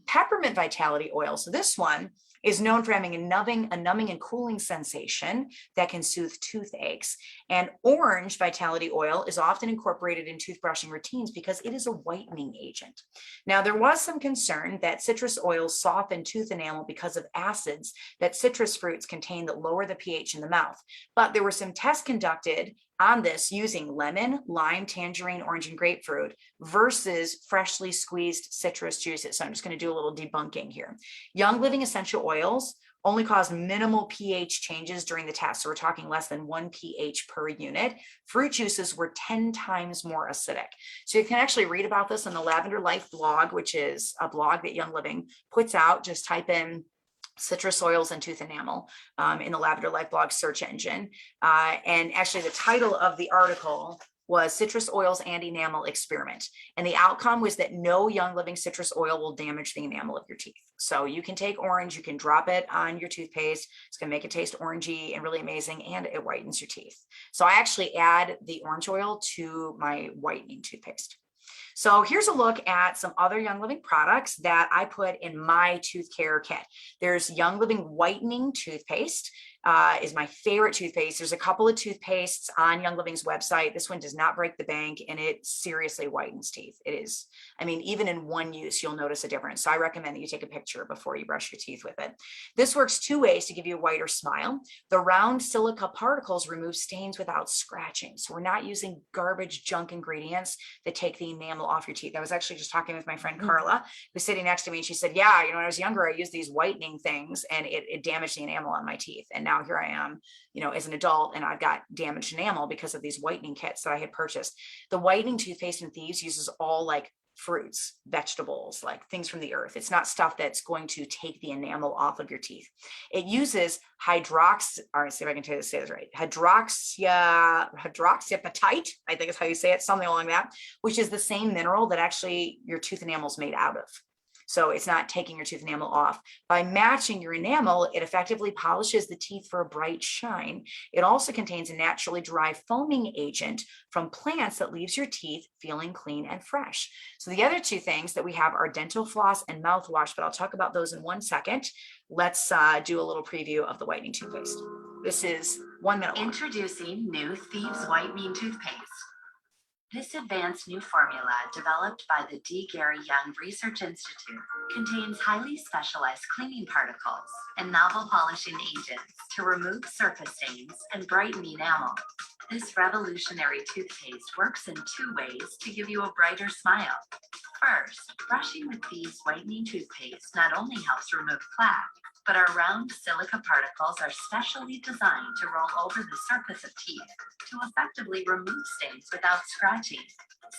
Peppermint vitality oil. So this one is known for having a numbing and cooling sensation that can soothe toothaches. And orange vitality oil is often incorporated in toothbrushing routines because it is a whitening agent. Now, there was some concern that citrus oils soften tooth enamel because of acids that citrus fruits contain that lower the pH in the mouth. But there were some tests conducted on this using lemon, lime, tangerine, orange, and grapefruit versus freshly squeezed citrus juices. So I'm just going to do a little debunking here. Young Living essential oils only caused minimal pH changes during the test. So we're talking less than 1 pH per unit. Fruit juices were 10 times more acidic. So you can actually read about this in the Lavender Life blog, which is a blog that Young Living puts out. Just type in citrus oils and tooth enamel in the Lavender Life blog search engine. And actually the title of the article was Citrus Oils and Enamel Experiment. And the outcome was that no Young Living citrus oil will damage the enamel of your teeth. So you can take orange, you can drop it on your toothpaste. It's gonna make it taste orangey and really amazing, and it whitens your teeth. So I actually add the orange oil to my whitening toothpaste. So here's a look at some other Young Living products that I put in my tooth care kit. There's Young Living Whitening Toothpaste. Is my favorite toothpaste. There's a couple of toothpastes on Young Living's website. This one does not break the bank, and it seriously whitens teeth. It is, I mean, even in one use, you'll notice a difference. So I recommend that you take a picture before you brush your teeth with it. This works two ways to give you a whiter smile. The round silica particles remove stains without scratching. So we're not using garbage junk ingredients that take the enamel off your teeth. I was actually just talking with my friend Carla, who's sitting next to me, and she said, yeah, you know, when I was younger, I used these whitening things and it damaged the enamel on my teeth. And now here I am, you know, as an adult, and I've got damaged enamel because of these whitening kits that I had purchased. The whitening toothpaste in Thieves uses all like fruits, vegetables, like things from the earth. It's not stuff that's going to take the enamel off of your teeth. It uses hydroxyapatite, I think is how you say it, something along that, which is the same mineral that actually your tooth enamel is made out of. So it's not taking your tooth enamel off. By matching your enamel, it effectively polishes the teeth for a bright shine. It also contains a naturally derived foaming agent from plants that leaves your teeth feeling clean and fresh. So the other two things that we have are dental floss and mouthwash, but I'll talk about those in 1 second. Let's do a little preview of the whitening toothpaste. This is 1 minute long. Introducing new Thieves Whitening Toothpaste. This advanced new formula, developed by the D. Gary Young Research Institute, contains highly specialized cleaning particles and novel polishing agents to remove surface stains and brighten enamel. This revolutionary toothpaste works in 2 ways to give you a brighter smile. First, brushing with Thieves Whitening Toothpaste not only helps remove plaque, but our round silica particles are specially designed to roll over the surface of teeth to effectively remove stains without scratching.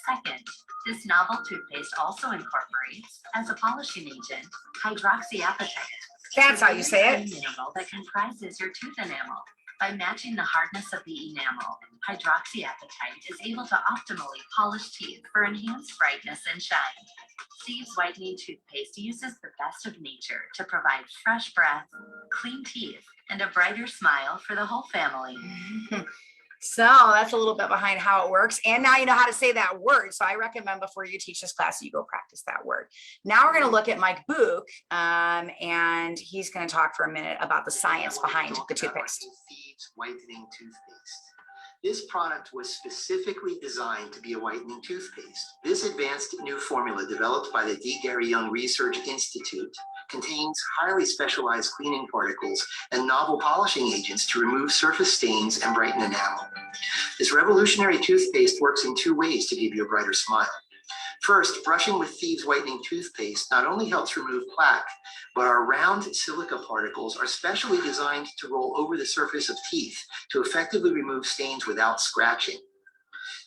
Second, this novel toothpaste also incorporates, as a polishing agent, hydroxyapatite. That's how you say it. Enamel that comprises your tooth enamel. By matching the hardness of the enamel, hydroxyapatite is able to optimally polish teeth for enhanced brightness and shine. Thieves Whitening Toothpaste uses the best of nature to provide fresh breath, clean teeth, and a brighter smile for the whole family. So that's a little bit behind how it works. And now you know how to say that word. So I recommend before you teach this class, you go practice that word. Now we're going to look at Mike Book, and he's going to talk for a minute about the science behind the toothpaste. Thieves Whitening Toothpaste. This product was specifically designed to be a whitening toothpaste. This advanced new formula, developed by the D. Gary Young Research Institute, contains highly specialized cleaning particles and novel polishing agents to remove surface stains and brighten enamel. This revolutionary toothpaste works in 2 ways to give you a brighter smile. First, brushing with Thieves Whitening Toothpaste not only helps remove plaque, but our round silica particles are specially designed to roll over the surface of teeth to effectively remove stains without scratching.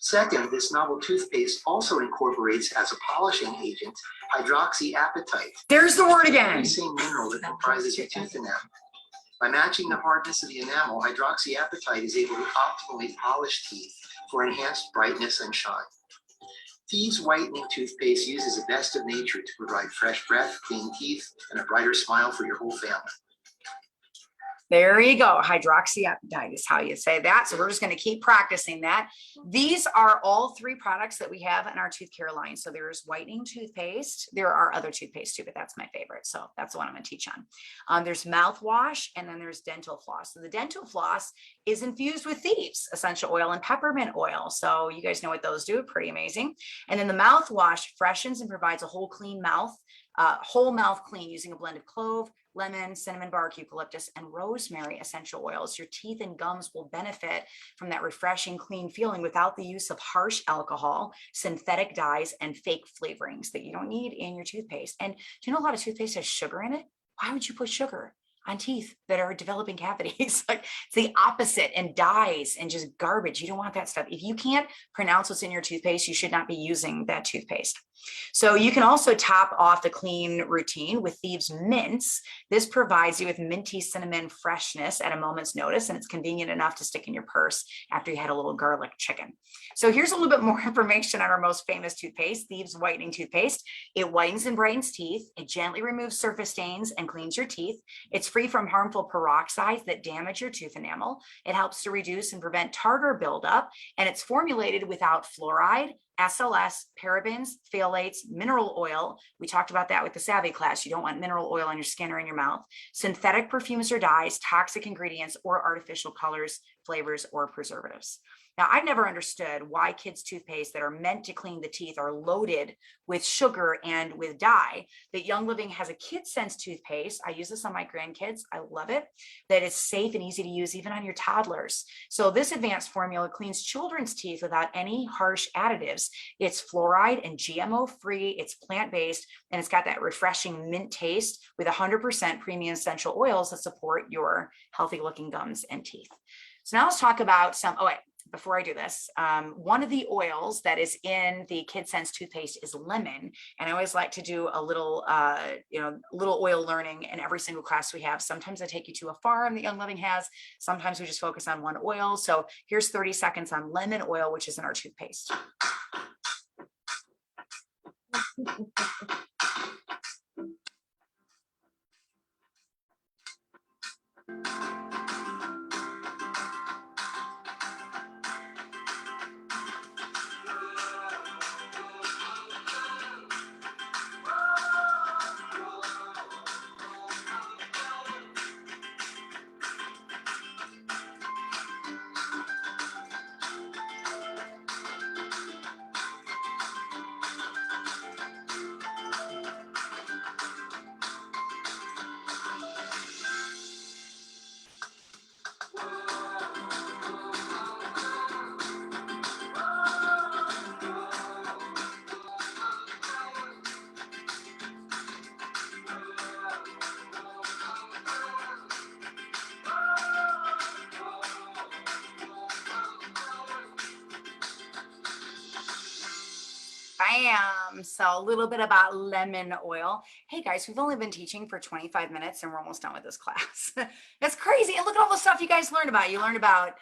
Second, this novel toothpaste also incorporates, as a polishing agent, hydroxyapatite. There's the word again. The same mineral that comprises your tooth enamel. By matching the hardness of the enamel, hydroxyapatite is able to optimally polish teeth for enhanced brightness and shine. Thieves Whitening Toothpaste uses the best of nature to provide fresh breath, clean teeth, and a brighter smile for your whole family. There you go. Hydroxyapatite is how you say that. So we're just going to keep practicing that. These are all three products that we have in our tooth care line. So there's whitening toothpaste. There are other toothpaste too, but that's my favorite. So that's the one I'm going to teach on. There's mouthwash, and then there's dental floss. So the dental floss is infused with Thieves essential oil and peppermint oil. So you guys know what those do. Pretty amazing. And then the mouthwash freshens and provides a whole mouth clean using a blend of clove, lemon, cinnamon bark, eucalyptus, and rosemary essential oils. Your teeth and gums will benefit from that refreshing, clean feeling without the use of harsh alcohol, synthetic dyes, and fake flavorings that you don't need in your toothpaste. And do you know a lot of toothpaste has sugar in it? Why would you put sugar on teeth that are developing cavities? Like, it's the opposite, and dyes and just garbage. You don't want that stuff. If you can't pronounce what's in your toothpaste, you should not be using that toothpaste. So you can also top off the clean routine with Thieves Mints. This provides you with minty cinnamon freshness at a moment's notice, and it's convenient enough to stick in your purse after you had a little garlic chicken. So here's a little bit more information on our most famous toothpaste, Thieves Whitening Toothpaste. It whitens and brightens teeth. It gently removes surface stains and cleans your teeth. It's free from harmful peroxides that damage your tooth enamel. It helps to reduce and prevent tartar buildup, and it's formulated without fluoride, SLS, parabens, phthalates, mineral oil. We talked about that with the Savvy class. You don't want mineral oil on your skin or in your mouth. Synthetic perfumes or dyes, toxic ingredients, or artificial colors, flavors, or preservatives. Now, I've never understood why kids' toothpaste that are meant to clean the teeth are loaded with sugar and with dye. That Young Living has a KidSense toothpaste. I use this on my grandkids. I love it. That is safe and easy to use even on your toddlers. So this advanced formula cleans children's teeth without any harsh additives. It's fluoride and GMO-free. It's plant-based, and it's got that refreshing mint taste with 100% premium essential oils that support your healthy-looking gums and teeth. So now let's talk about before I do this, one of the oils that is in the KidSense toothpaste is lemon. And I always like to do a little, little oil learning in every single class we have. Sometimes I take you to a farm that Young Living has. Sometimes we just focus on one oil. So here's 30 seconds on lemon oil, which is in our toothpaste. Bam. So a little bit about lemon oil. Hey guys, we've only been teaching for 25 minutes and we're almost done with this class. That's crazy. And look at all the stuff you guys learned about. You learned about,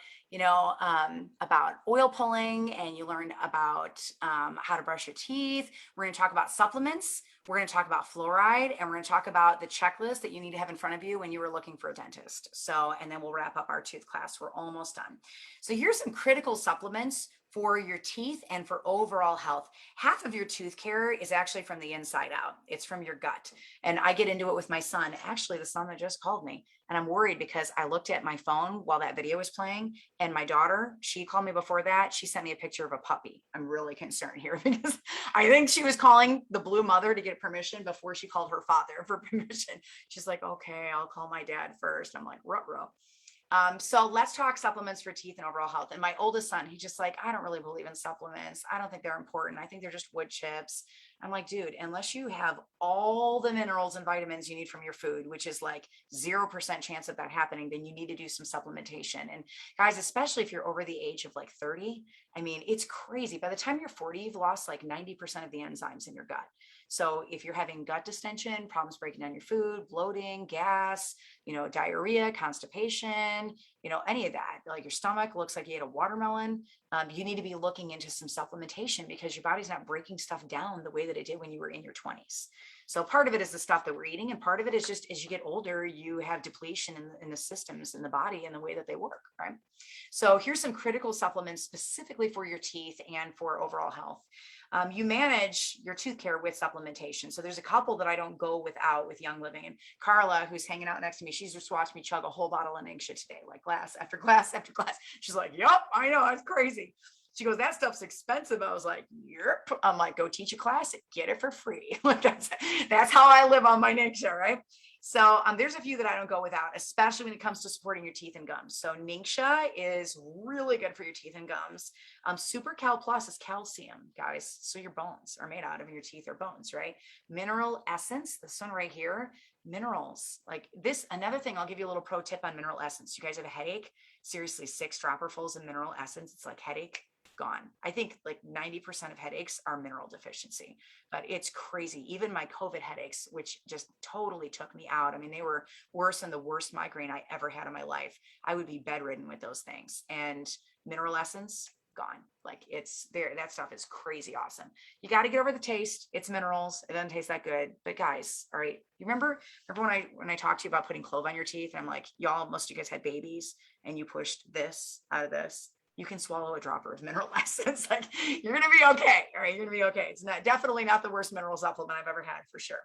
about oil pulling, and you learned about how to brush your teeth. We're going to talk about supplements. We're going to talk about fluoride, and we're going to talk about the checklist that you need to have in front of you when you were looking for a dentist. So, and then we'll wrap up our tooth class. We're almost done. So here's some critical supplements for your teeth and for overall health. Half of your tooth care is actually from the inside out. It's from your gut. And I get into it with my son, actually the son that just called me. And I'm worried because I looked at my phone while that video was playing, and my daughter, she called me before that. She sent me a picture of a puppy. I'm really concerned here because I think she was calling the Blue Mother to get permission before she called her father for permission. She's like, okay, I'll call my dad first. I'm like, ruh-roh. So let's talk supplements for teeth and overall health. And my oldest son, he's just like, I don't really believe in supplements. I don't think they're important. I think they're just wood chips. I'm like, dude, unless you have all the minerals and vitamins you need from your food, which is like 0% chance of that happening, then you need to do some supplementation. And guys, especially if you're over the age of like 30, I mean, it's crazy. By the time you're 40, you've lost like 90% of the enzymes in your gut. So if you're having gut distension, problems breaking down your food, bloating, gas, diarrhea, constipation, any of that. Like your stomach looks like you ate a watermelon. You need to be looking into some supplementation because your body's not breaking stuff down the way that it did when you were in your 20s. So part of it is the stuff that we're eating, and part of it is just as you get older, you have depletion in the systems in the body and the way that they work, right? So here's some critical supplements specifically for your teeth and for overall health. You manage your tooth care with supplementation. So there's a couple that I don't go without with Young Living. And Carla, who's hanging out next to me, she's just watched me chug a whole bottle of Ningxia today, like glass after glass after glass. She's like, yep, I know, that's crazy. She goes, that stuff's expensive. I was like, yep. I'm like, go teach a class, get it for free. Like that's how I live on my Ningxia, right? So there's a few that I don't go without, especially when it comes to supporting your teeth and gums. So Ningxia is really good for your teeth and gums. Super Cal Plus is calcium, guys. So your bones are made out of your teeth or bones, right? Mineral Essence, this one right here, minerals like this. Another thing, I'll give you a little pro tip on Mineral Essence. You guys have a headache? Seriously, 6 dropperfuls of Mineral Essence. It's like headache gone. I think like 90% of headaches are mineral deficiency, but it's crazy. Even my COVID headaches, which just totally took me out. I mean, they were worse than the worst migraine I ever had in my life. I would be bedridden with those things, and Mineral Essence gone. Like it's there. That stuff is crazy awesome. You got to get over the taste. It's minerals. It doesn't taste that good, but guys, all right. You remember when I talked to you about putting clove on your teeth? And I'm like, most of you guys had babies and you pushed this out of this. You can swallow a dropper of Mineral Essence. Like you're going to be okay. All right. You're going to be okay. It's definitely not the worst mineral supplement I've ever had, for sure.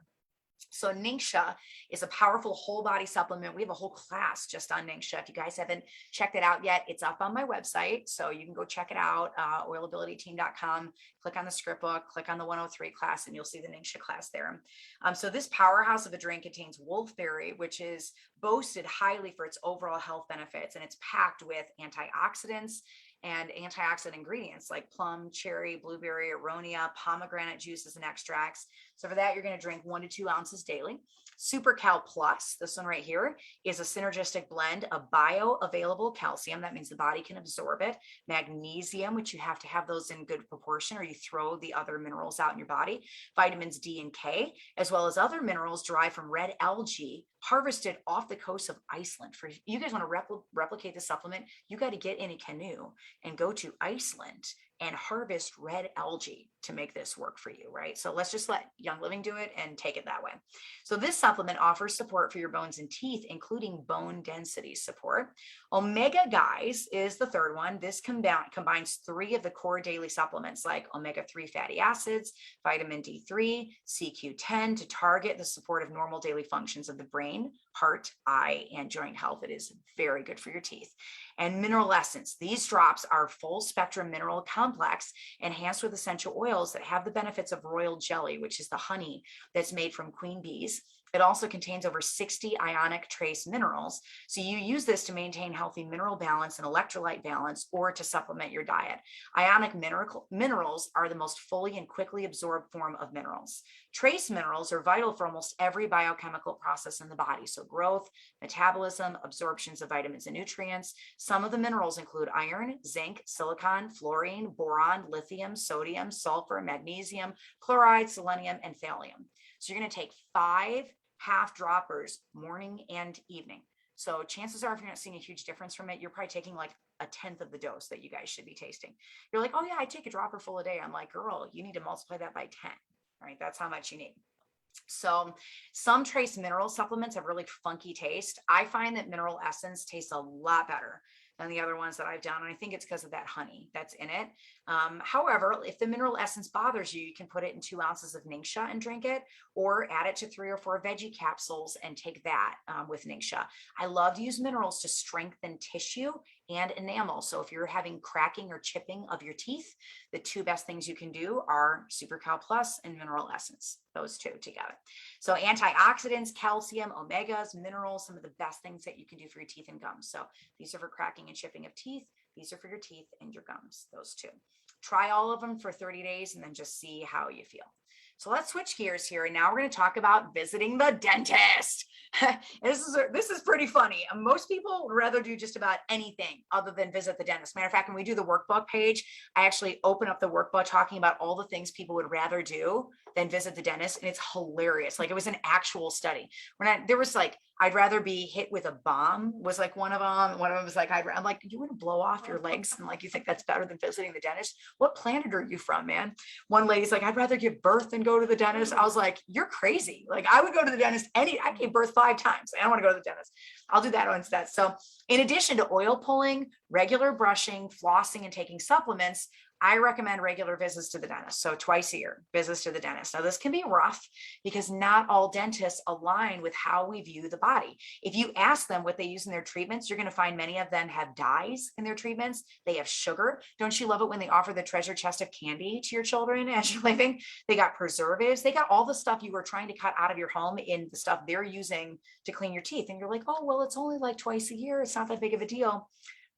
So Ningxia is a powerful whole body supplement. We have a whole class just on Ningxia. If you guys haven't checked it out yet, it's up on my website. So you can go check it out, oilabilityteam.com, click on the script book, click on the 103 class, and you'll see the Ningxia class there. So this powerhouse of a drink contains wolfberry, which is boasted highly for its overall health benefits. And it's packed with antioxidants and antioxidant ingredients like plum, cherry, blueberry, aronia, pomegranate juices, and extracts. So for that, you're going to drink 1 to 2 ounces daily. Super Cal Plus, this one right here, is a synergistic blend of bioavailable calcium. That means the body can absorb it. Magnesium, which you have to have those in good proportion or you throw the other minerals out in your body. Vitamins D and K, as well as other minerals derived from red algae harvested off the coast of Iceland. For you guys want to replicate the supplement, you got to get in a canoe and go to Iceland and harvest red algae to make this work for you, right? So let's just let Young Living do it and take it that way. So this supplement offers support for your bones and teeth, including bone density support. Omega, guys, is the third one. This combines 3 of the core daily supplements like omega-3 fatty acids, vitamin D3, CQ10 to target the support of normal daily functions of the brain, heart, eye, and joint health. It is very good for your teeth. And Mineral Essence. These drops are full spectrum mineral complex enhanced with essential oils that have the benefits of royal jelly, which is the honey that's made from queen bees. It also contains over 60 ionic trace minerals. So you use this to maintain healthy mineral balance and electrolyte balance or to supplement your diet. Ionic minerals are the most fully and quickly absorbed form of minerals. Trace minerals are vital for almost every biochemical process in the body. So growth, metabolism, absorptions of vitamins and nutrients. Some of the minerals include iron, zinc, silicon, fluorine, boron, lithium, sodium, sulfur, magnesium, chloride, selenium, and thallium. So you're going to take 5 half droppers morning and evening. So chances are, if you're not seeing a huge difference from it, you're probably taking like 1/10 of the dose that you guys should be tasting. You're like, oh yeah, I take a dropper full a day. I'm like, girl, you need to multiply that by 10, right? That's how much you need. So some trace mineral supplements have really funky taste. I find that Mineral Essence tastes a lot better than the other ones that I've done. And I think it's because of that honey that's in it. However, if the Mineral Essence bothers you, you can put it in 2 ounces of Ningxia and drink it, or add it to 3 or 4 veggie capsules and take that with Ningxia. I love to use minerals to strengthen tissue and enamel. So if you're having cracking or chipping of your teeth, the 2 best things you can do are Super Cal Plus and Mineral Essence, those 2 together. So antioxidants, calcium, omegas, minerals, some of the best things that you can do for your teeth and gums. So these are for cracking and chipping of teeth. These are for your teeth and your gums, those 2. Try all of them for 30 days and then just see how you feel. So let's switch gears here. And now we're going to talk about visiting the dentist. This is pretty funny. Most people would rather do just about anything other than visit the dentist. Matter of fact, when we do the workbook page, I actually open up the workbook talking about all the things people would rather do than visit the dentist. And it's hilarious. Like it was an actual study. There was like I'd rather be hit with a bomb was like one of them. One of them was like, I'm like, you want to blow off your legs and like, you think that's better than visiting the dentist? What planet are you from, man? One lady's like, I'd rather give birth than go to the dentist. I was like, you're crazy. Like I would go to the dentist I gave birth 5 times. I don't want to go to the dentist. I'll do that instead. So in addition to oil pulling, regular brushing, flossing, and taking supplements, I recommend regular visits to the dentist. So twice a year, visits to the dentist. Now this can be rough because not all dentists align with how we view the body. If you ask them what they use in their treatments, you're going to find many of them have dyes in their treatments. They have sugar. Don't you love it when they offer the treasure chest of candy to your children as you're living? They got preservatives. They got all the stuff you were trying to cut out of your home in the stuff they're using to clean your teeth. And you're like, oh, well, it's only like twice a year. It's not that big of a deal.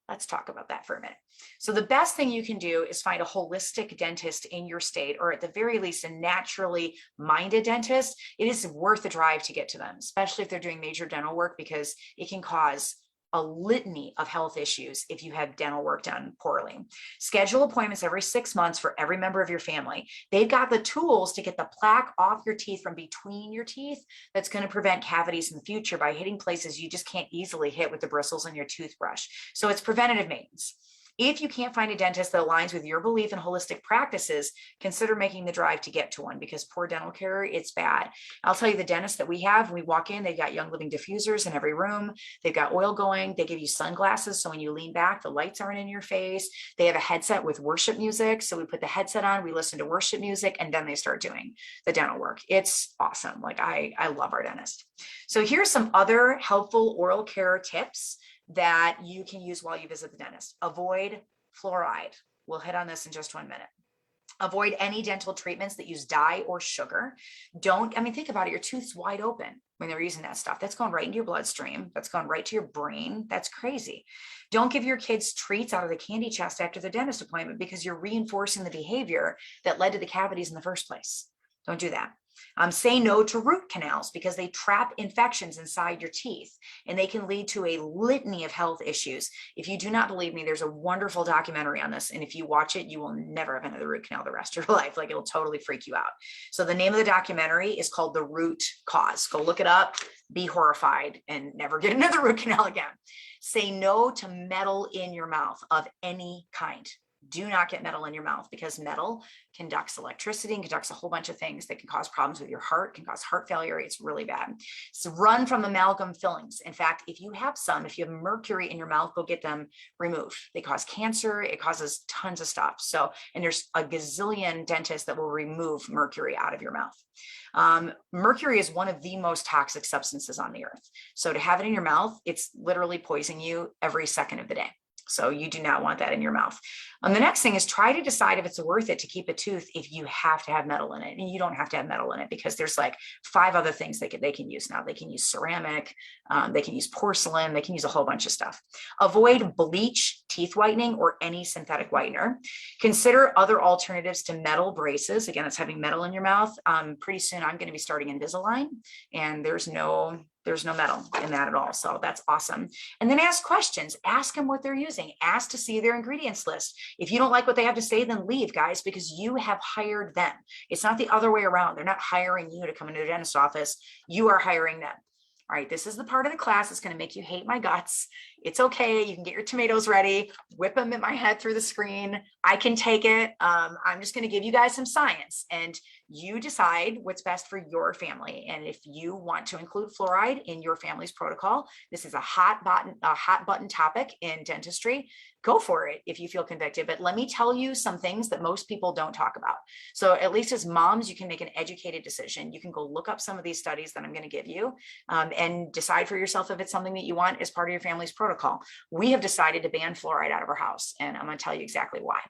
Let's talk about that for a minute. So the best thing you can do is find a holistic dentist in your state, or at the very least, a naturally minded dentist. It is worth the drive to get to them, especially if they're doing major dental work, because it can cause a litany of health issues if you have dental work done poorly. Schedule appointments every 6 months for every member of your family. They've got the tools to get the plaque off your teeth from between your teeth that's going to prevent cavities in the future by hitting places you just can't easily hit with the bristles on your toothbrush. So it's preventative maintenance. If you can't find a dentist that aligns with your belief in holistic practices, consider making the drive to get to one, because poor dental care, it's bad. I'll tell you, the dentists that we have, when we walk in, they've got Young Living diffusers in every room. They've got oil going. They give you sunglasses, so when you lean back, the lights aren't in your face. They have a headset with worship music. So we put the headset on, we listen to worship music, and then they start doing the dental work. It's awesome. Like I love our dentist. So here's some other helpful oral care tips that you can use while you visit the dentist. Avoid fluoride. We'll hit on this in just 1 minute. Avoid any dental treatments that use dye or sugar. Think about it. Your tooth's wide open when they're using that stuff. That's going right into your bloodstream. That's going right to your brain. That's crazy. Don't give your kids treats out of the candy chest after the dentist appointment, because you're reinforcing the behavior that led to the cavities in the first place. Don't do that. Say no to root canals, because they trap infections inside your teeth and they can lead to a litany of health issues. If you do not believe me, there's a wonderful documentary on this. And if you watch it, you will never have another root canal the rest of your life. Like, it'll totally freak you out. So the name of the documentary is called The Root Cause. Go look it up, be horrified, and never get another root canal again. Say no to metal in your mouth of any kind. Do not get metal in your mouth, because metal conducts electricity and conducts a whole bunch of things that can cause problems with your heart, can cause heart failure. It's really bad. So run from amalgam fillings. In fact, if you have mercury in your mouth, go get them removed. They cause cancer. It causes tons of stuff. So, and there's a gazillion dentists that will remove mercury out of your mouth. Mercury is one of the most toxic substances on the earth. So to have it in your mouth, it's literally poisoning you every second of the day. So you do not want that in your mouth. The next thing is, try to decide if it's worth it to keep a tooth if you have to have metal in it. And you don't have to have metal in it, because there's like 5 other things they can use now. They can use ceramic, they can use porcelain, they can use a whole bunch of stuff. Avoid bleach, teeth whitening, or any synthetic whitener. Consider other alternatives to metal braces. Again, it's having metal in your mouth. Pretty soon I'm going to be starting Invisalign, and there's no metal in that at all. So that's awesome. And then ask questions. Ask them what they're using. Ask to see their ingredients list. If you don't like what they have to say, then leave, guys, because you have hired them. It's not the other way around. They're not hiring you to come into the dentist's office. You are hiring them. All right, this is the part of the class that's going to make you hate my guts. It's okay. You can get your tomatoes ready, whip them in my head through the screen. I can take it. I'm just going to give you guys some science, and you decide what's best for your family. And if you want to include fluoride in your family's protocol, this is a hot button topic in dentistry. Go for it if you feel convicted. But let me tell you some things that most people don't talk about. So at least as moms, you can make an educated decision. You can go look up some of these studies that I'm going to give you, and decide for yourself if it's something that you want as part of your family's protocol. We have decided to ban fluoride out of our house, and I'm going to tell you exactly why.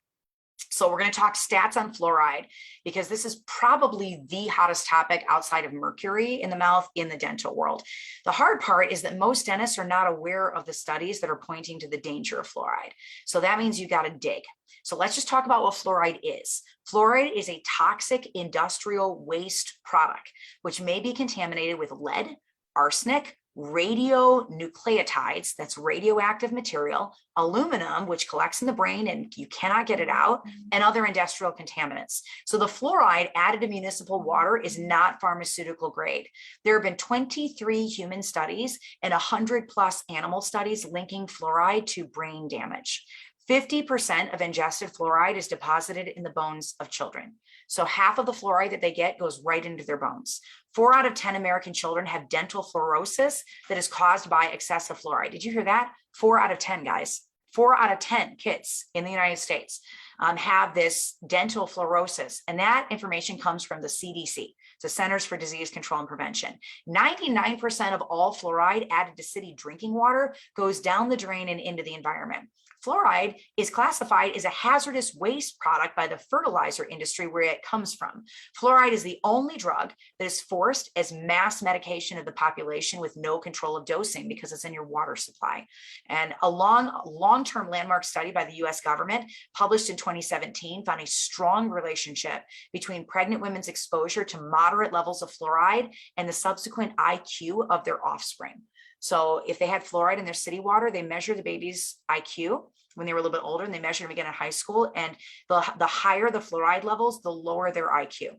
So we're going to talk stats on fluoride, because this is probably the hottest topic outside of mercury in the mouth in the dental world. The hard part is that most dentists are not aware of the studies that are pointing to the danger of fluoride. So that means you got to dig. So let's just talk about what fluoride is. Fluoride is a toxic industrial waste product, which may be contaminated with lead, arsenic, radionucleotides, that's radioactive material, aluminum, which collects in the brain and you cannot get it out, and other industrial contaminants. So the fluoride added to municipal water is not pharmaceutical grade. There have been 23 human studies and 100+ animal studies linking fluoride to brain damage. 50% of ingested fluoride is deposited in the bones of children. So half of the fluoride that they get goes right into their bones. 4 out of 10 American children have dental fluorosis that is caused by excessive fluoride. Did you hear that? 4 out of 10, guys. 4 out of 10 kids in the United States have this dental fluorosis. And that information comes from the CDC, the Centers for Disease Control and Prevention. 99% of all fluoride added to city drinking water goes down the drain and into the environment. Fluoride is classified as a hazardous waste product by the fertilizer industry where it comes from. Fluoride is the only drug that is forced as mass medication of the population with no control of dosing because it's in your water supply. And a long-term landmark study by the US government published in 2017 found a strong relationship between pregnant women's exposure to moderate levels of fluoride and the subsequent IQ of their offspring. So if they had fluoride in their city water, they measured the baby's IQ when they were a little bit older, and they measured them again in high school. And the higher the fluoride levels, the lower their IQ.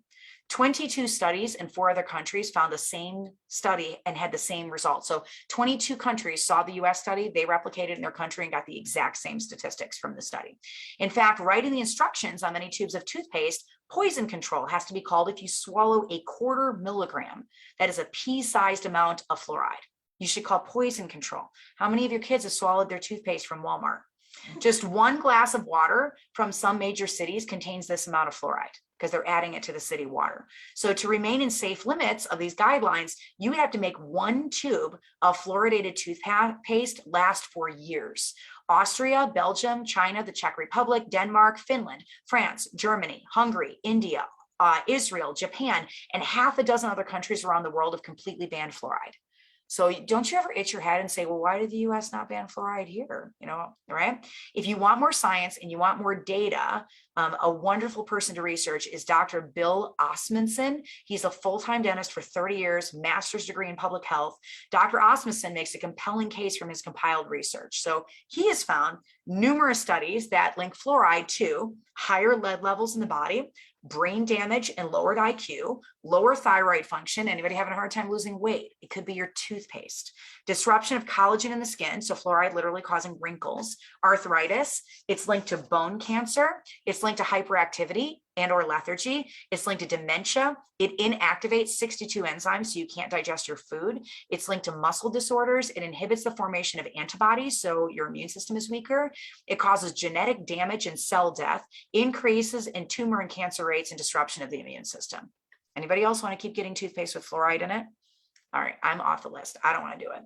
22 studies in 4 other countries found the same study and had the same results. So 22 countries saw the US study, they replicated in their country and got the exact same statistics from the study. In fact, right in the instructions on many tubes of toothpaste, poison control has to be called if you swallow a 1/4 milligram. That is a pea-sized amount of fluoride. You should call poison control. How many of your kids have swallowed their toothpaste from Walmart? Just 1 glass of water from some major cities contains this amount of fluoride because they're adding it to the city water. So to remain in safe limits of these guidelines, you would have to make 1 tube of fluoridated toothpaste last for years. Austria, Belgium, China, the Czech Republic, Denmark, Finland, France, Germany, Hungary, India, Israel, Japan, and half a dozen other countries around the world have completely banned fluoride. So don't you ever itch your head and say, well, why did the US not ban fluoride here? You know, right? If you want more science and you want more data, a wonderful person to research is Dr. Bill Osmundson. He's a full-time dentist for 30 years, master's degree in public health. Dr. Osmundson makes a compelling case from his compiled research. So he has found numerous studies that link fluoride to higher lead levels in the body, brain damage and lowered IQ, lower thyroid function. Anybody having a hard time losing weight? It could be your toothpaste. Disruption of collagen in the skin, so fluoride literally causing wrinkles, arthritis. It's linked to bone cancer. It's linked to hyperactivity and or lethargy. It's linked to dementia. It inactivates 62 enzymes, so you can't digest your food. It's linked to muscle disorders. It inhibits the formation of antibodies, so your immune system is weaker. It causes genetic damage and cell death, increases in tumor and cancer rates, and disruption of the immune system. Anybody else want to keep getting toothpaste with fluoride in it? All right, I'm off the list. I don't want to do it.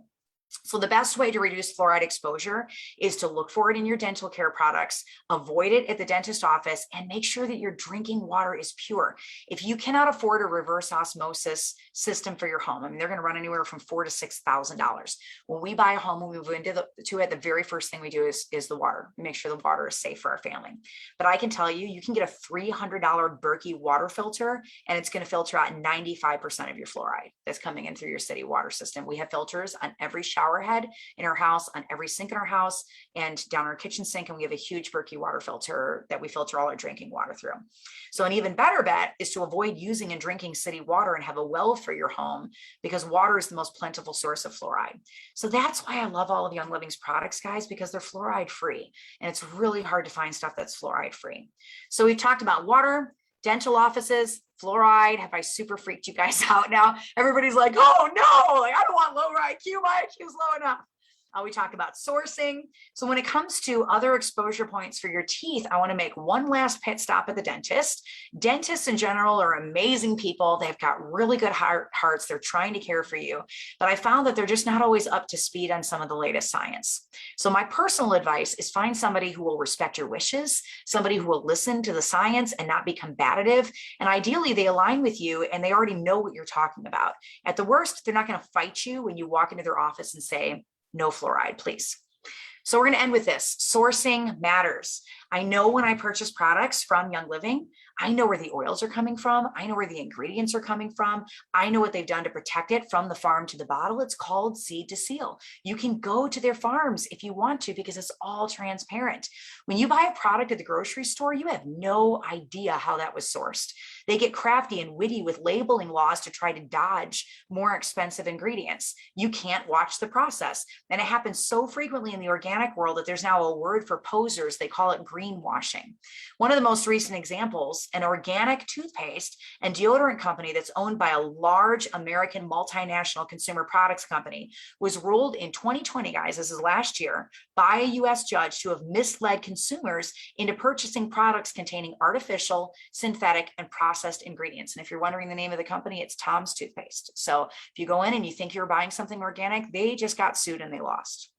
So the best way to reduce fluoride exposure is to look for it in your dental care products, avoid it at the dentist office, and make sure that your drinking water is pure. If you cannot afford a reverse osmosis system for your home, I mean, they're going to run anywhere from $4,000 to $6,000. When we buy a home, when we move into it, the very first thing we do is the water. We make sure the water is safe for our family. But I can tell you, you can get a $300 Berkey water filter, and it's going to filter out 95% of your fluoride that's coming in through your city water system. We have filters on every shower head in our house, on every sink in our house, and down our kitchen sink. And we have a huge Berkey water filter that we filter all our drinking water through. So an even better bet is to avoid using and drinking city water and have a well for your home, because water is the most plentiful source of fluoride. So that's why I love all of Young Living's products, guys, because they're fluoride free. And it's really hard to find stuff that's fluoride free. So we've talked about water, dental offices, fluoride. Have I super freaked you guys out now? Everybody's like, oh no, like, I don't want lower IQ. My IQ is low enough. We talk about sourcing. So when it comes to other exposure points for your teeth, I want to make one last pit stop at the dentist. Dentists in general are amazing people. They've got really good hearts. They're trying to care for you. But I found that they're just not always up to speed on some of the latest science. So my personal advice is find somebody who will respect your wishes, somebody who will listen to the science and not be combative. And ideally, they align with you and they already know what you're talking about. At the worst, they're not going to fight you when you walk into their office and say, no fluoride, please. So we're going to end with this. Sourcing matters. I know when I purchase products from Young Living, I know where the oils are coming from. I know where the ingredients are coming from. I know what they've done to protect it from the farm to the bottle. It's called Seed to Seal. You can go to their farms if you want to, because it's all transparent. When you buy a product at the grocery store, you have no idea how that was sourced. They get crafty and witty with labeling laws to try to dodge more expensive ingredients. You can't watch the process. And it happens so frequently in the organic world that there's now a word for posers. They call it greenwashing. One of the most recent examples, an organic toothpaste and deodorant company that's owned by a large American multinational consumer products company, was ruled in 2020, guys, this is last year, by a US judge to have misled consumers into purchasing products containing artificial, synthetic, and processed ingredients. And if you're wondering the name of the company, it's Tom's Toothpaste. So if you go in and you think you're buying something organic, they just got sued and they lost.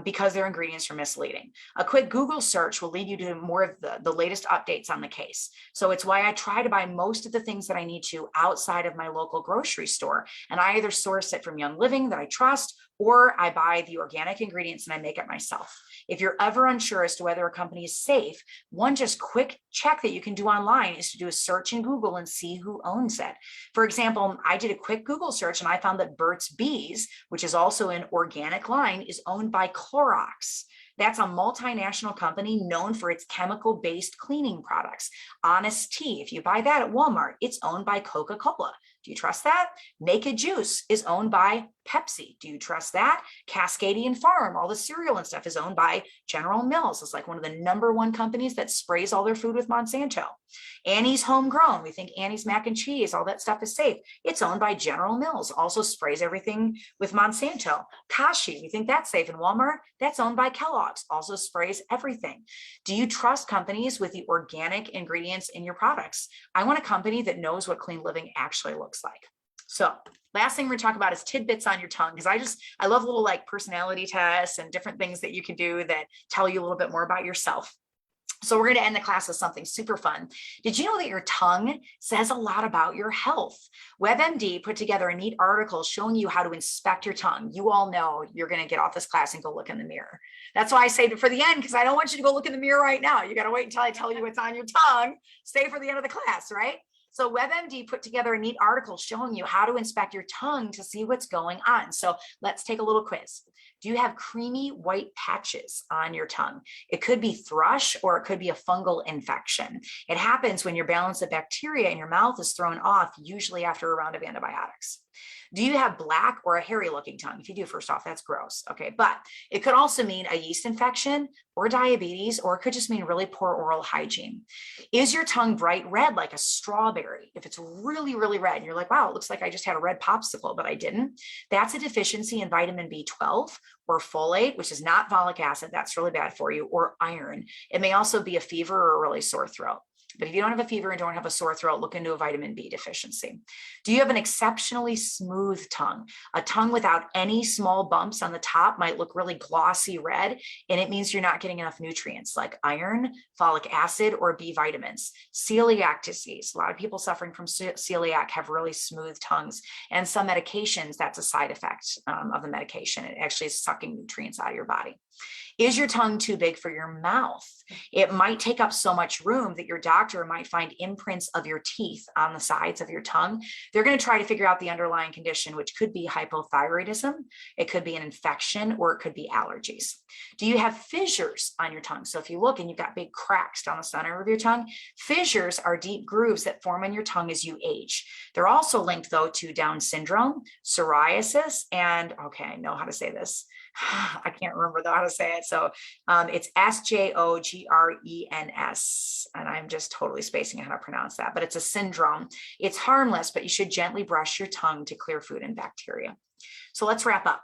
Because their ingredients are misleading. A quick Google search will lead you to more of the latest updates on the case. So it's why I try to buy most of the things that I need to outside of my local grocery store. And I either source it from Young Living that I trust, or I buy the organic ingredients and I make it myself. If you're ever unsure as to whether a company is safe, one just quick check that you can do online is to do a search in Google and see who owns it. For example, I did a quick Google search and I found that Burt's Bees, which is also an organic line, is owned by Clorox. That's a multinational company known for its chemical-based cleaning products. Honest Tea, if you buy that at Walmart, it's owned by Coca-Cola. Do you trust that? Naked Juice is owned by Pepsi. Do you trust that? Cascadian Farm, all the cereal and stuff, is owned by General Mills. It's like one of the #1 companies that sprays all their food with Monsanto. Annie's Homegrown, we think Annie's mac and cheese, all that stuff is safe. It's owned by General Mills, also sprays everything with Monsanto. Kashi, we think that's safe in Walmart. That's owned by Kellogg's, also sprays everything. Do you trust companies with the organic ingredients in your products? I want a company that knows what clean living actually looks like. So last thing we're going to talk about is tidbits on your tongue, because I love little like personality tests and different things that you can do that tell you a little bit more about yourself. So we're going to end the class with something super fun. Did you know that your tongue says a lot about your health? WebMD put together a neat article showing you how to inspect your tongue. You all know you're going to get off this class and go look in the mirror. That's why I saved it for the end, because I don't want you to go look in the mirror right now. You got to wait until I tell you what's on your tongue. Stay for the end of the class, right? So WebMD put together a neat article showing you how to inspect your tongue to see what's going on. So let's take a little quiz. Do you have creamy white patches on your tongue? It could be thrush or it could be a fungal infection. It happens when your balance of bacteria in your mouth is thrown off, usually after a round of antibiotics. Do you have black or a hairy looking tongue? If you do, first off, that's gross. Okay, but it could also mean a yeast infection or diabetes, or it could just mean really poor oral hygiene. Is your tongue bright red like a strawberry? If it's really, really red and you're like, wow, it looks like I just had a red popsicle, but I didn't. That's a deficiency in vitamin B12 or folate, which is not folic acid. That's really bad for you, or iron. It may also be a fever or a really sore throat. But if you don't have a fever and don't have a sore throat, look into a vitamin B deficiency. Do you have an exceptionally smooth tongue? A tongue without any small bumps on the top might look really glossy red, and it means you're not getting enough nutrients like iron, folic acid, or B vitamins. Celiac disease. A lot of people suffering from celiac have really smooth tongues, and some medications, that's a side effect of the medication. It actually is sucking nutrients out of your body. Is your tongue too big for your mouth? It might take up so much room that your doctor might find imprints of your teeth on the sides of your tongue. They're going to try to figure out the underlying condition, which could be hypothyroidism, it could be an infection, or it could be allergies. Do you have fissures on your tongue? So if you look and you've got big cracks down the center of your tongue, fissures are deep grooves that form in your tongue as you age. They're also linked, though, to Down syndrome, psoriasis, and, okay, I know how to say this. I can't remember how to say it. So it's SJOGRENS, and I'm just totally spacing out how to pronounce that, but it's a syndrome. It's harmless, but you should gently brush your tongue to clear food and bacteria. So let's wrap up.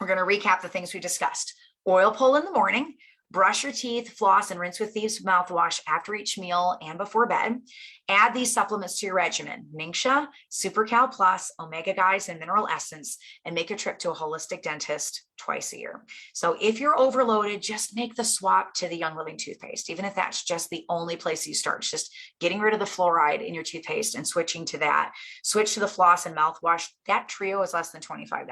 We're going to recap the things we discussed. Oil pull in the morning, brush your teeth, floss, and rinse with Thieves mouthwash after each meal and before bed. Add these supplements to your regimen: Ningxia, SuperCal Plus, Omega Guys, and Mineral Essence, and make a trip to a holistic dentist twice a year. So if you're overloaded, just make the swap to the Young Living toothpaste, even if that's just the only place you start. It's just getting rid of the fluoride in your toothpaste and switching to that. Switch to the floss and mouthwash. That trio is less than $25.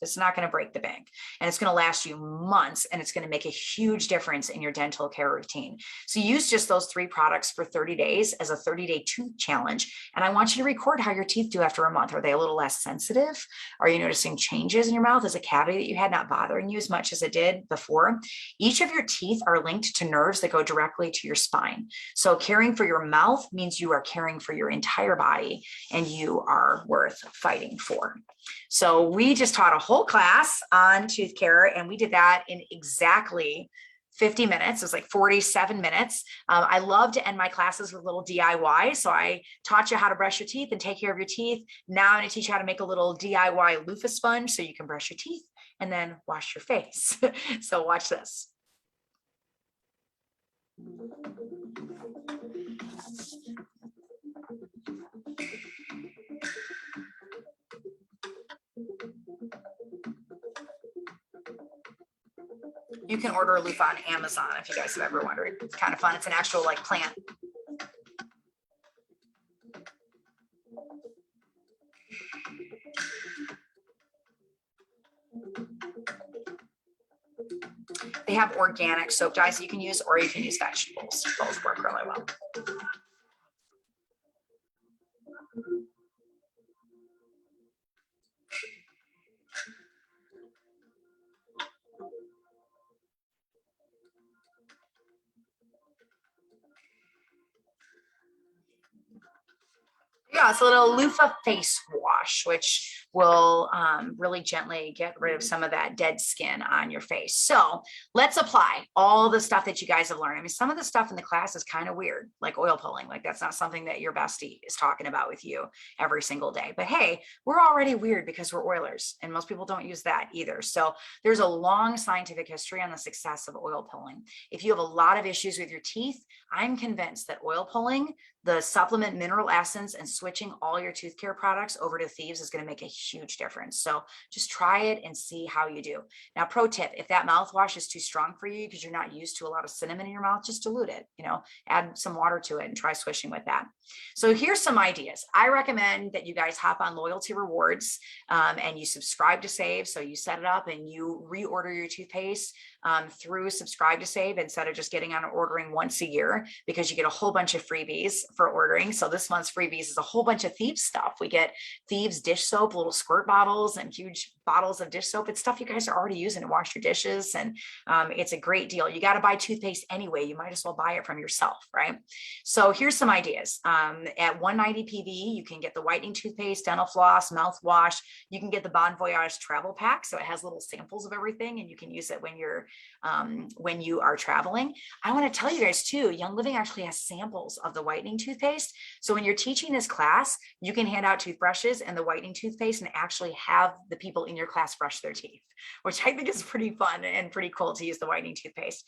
It's not going to break the bank, and it's going to last you months, and it's going to make a huge difference in your dental care routine. So use just those 3 products for 30 days as a 30-day tooth challenge. And I want you to record how your teeth do after a month. Are they a little less sensitive? Are you noticing changes in your mouth? Is a cavity that you had not bothering you as much as it did before? Each of your teeth are linked to nerves that go directly to your spine. So caring for your mouth means you are caring for your entire body, and you are worth fighting for. So we just taught a whole class on tooth care, and we did that in exactly 50 minutes. It was like 47 minutes. I love to end my classes with a little DIY. So I taught you how to brush your teeth and take care of your teeth. Now I'm going to teach you how to make a little DIY loofah sponge so you can brush your teeth and then wash your face. So watch this. You can order a loofah on Amazon if you guys have ever wondered. It's kind of fun. It's an actual like plant. They have organic soap dyes that you can use, or you can use vegetables. Both work really well. Yeah, it's a little loofah face wash, which will really gently get rid of some of that dead skin on your face. So let's apply all the stuff that you guys have learned. I mean, some of the stuff in the class is kind of weird, like oil pulling. Like that's not something that your bestie is talking about with you every single day. But hey, we're already weird because we're oilers, and most people don't use that either. So there's a long scientific history on the success of oil pulling. If you have a lot of issues with your teeth, I'm convinced that oil pulling, the supplement mineral essence, and switching all your tooth care products over to Thieves is going to make a huge difference. So just try it and see how you do. Now, pro tip, if that mouthwash is too strong for you because you're not used to a lot of cinnamon in your mouth, just dilute it, add some water to it and try swishing with that. So here's some ideas. I recommend that you guys hop on Loyalty Rewards and you subscribe to Save. So you set it up and you reorder your toothpaste through Subscribe to Save instead of just getting on and ordering once a year, because you get a whole bunch of freebies for ordering. So this month's freebies is a whole bunch of Thieves stuff. We get Thieves dish soap, little squirt bottles and huge bottles of dish soap. It's stuff you guys are already using to wash your dishes. And it's a great deal. You got to buy toothpaste anyway. You might as well buy it from yourself, right? So here's some ideas. At $190 PV, you can get the whitening toothpaste, dental floss, mouthwash. You can get the Bon Voyage travel pack. So it has little samples of everything and you can use it when you are traveling. I want to tell you guys too, Young Living actually has samples of the whitening toothpaste. So when you're teaching this class, you can hand out toothbrushes and the whitening toothpaste and actually have the people in your class brush their teeth, which I think is pretty fun and pretty cool to use the whitening toothpaste.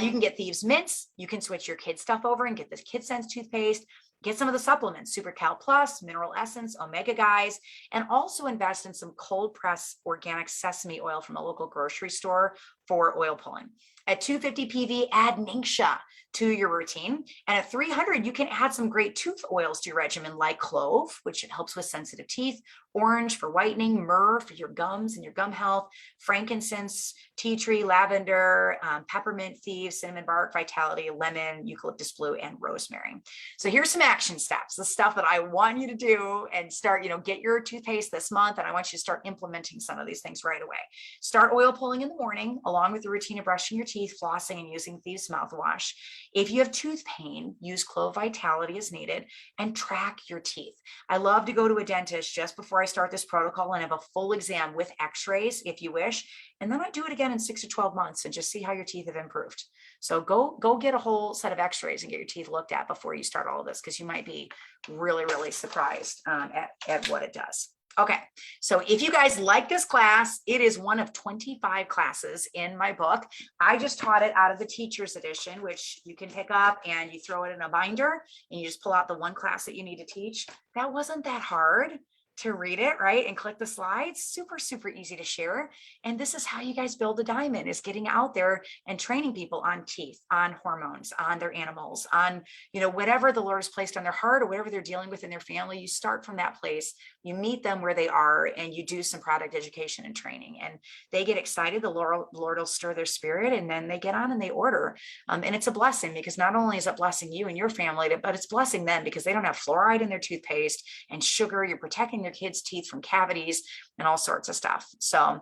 You can get Thieves mints. You can switch your kids stuff over and get this Kid Sense toothpaste. Get some of the supplements, Super Cal Plus, Mineral Essence, Omega Guys, and also invest in some cold press organic sesame oil from a local grocery store for oil pulling. At $250 PV, add Ningxia to your routine. And at $300, you can add some great tooth oils to your regimen like clove, which helps with sensitive teeth, orange for whitening, myrrh for your gums and your gum health, frankincense, tea tree, lavender, peppermint, Thieves, cinnamon bark, vitality, lemon, eucalyptus blue, and rosemary. So here's some action steps, the stuff that I want you to do and start, get your toothpaste this month. And I want you to start implementing some of these things right away. Start oil pulling in the morning, along with the routine of brushing your teeth, flossing, and using Thieves mouthwash. If you have tooth pain, use Clove Vitality as needed and track your teeth. I love to go to a dentist just before I start this protocol and have a full exam with x-rays if you wish. And then I do it again in 6 to 12 months and just see how your teeth have improved. So go get a whole set of x-rays and get your teeth looked at before you start all of this, because you might be really, really surprised at what it does. Okay, so if you guys like this class, it is one of 25 classes in my book. I just taught it out of the teacher's edition, which you can pick up and you throw it in a binder and you just pull out the one class that you need to teach. That wasn't that hard. to read it, right? And click the slides. Super, super easy to share. And this is how you guys build a diamond, is getting out there and training people on teeth, on hormones, on their animals, on, whatever the Lord has placed on their heart or whatever they're dealing with in their family. You start from that place, you meet them where they are, and you do some product education and training, and they get excited. The Lord will stir their spirit, and then they get on and they order. And it's a blessing, because not only is it blessing you and your family, but it's blessing them because they don't have fluoride in their toothpaste and sugar. You're protecting their kids' teeth from cavities and all sorts of stuff. So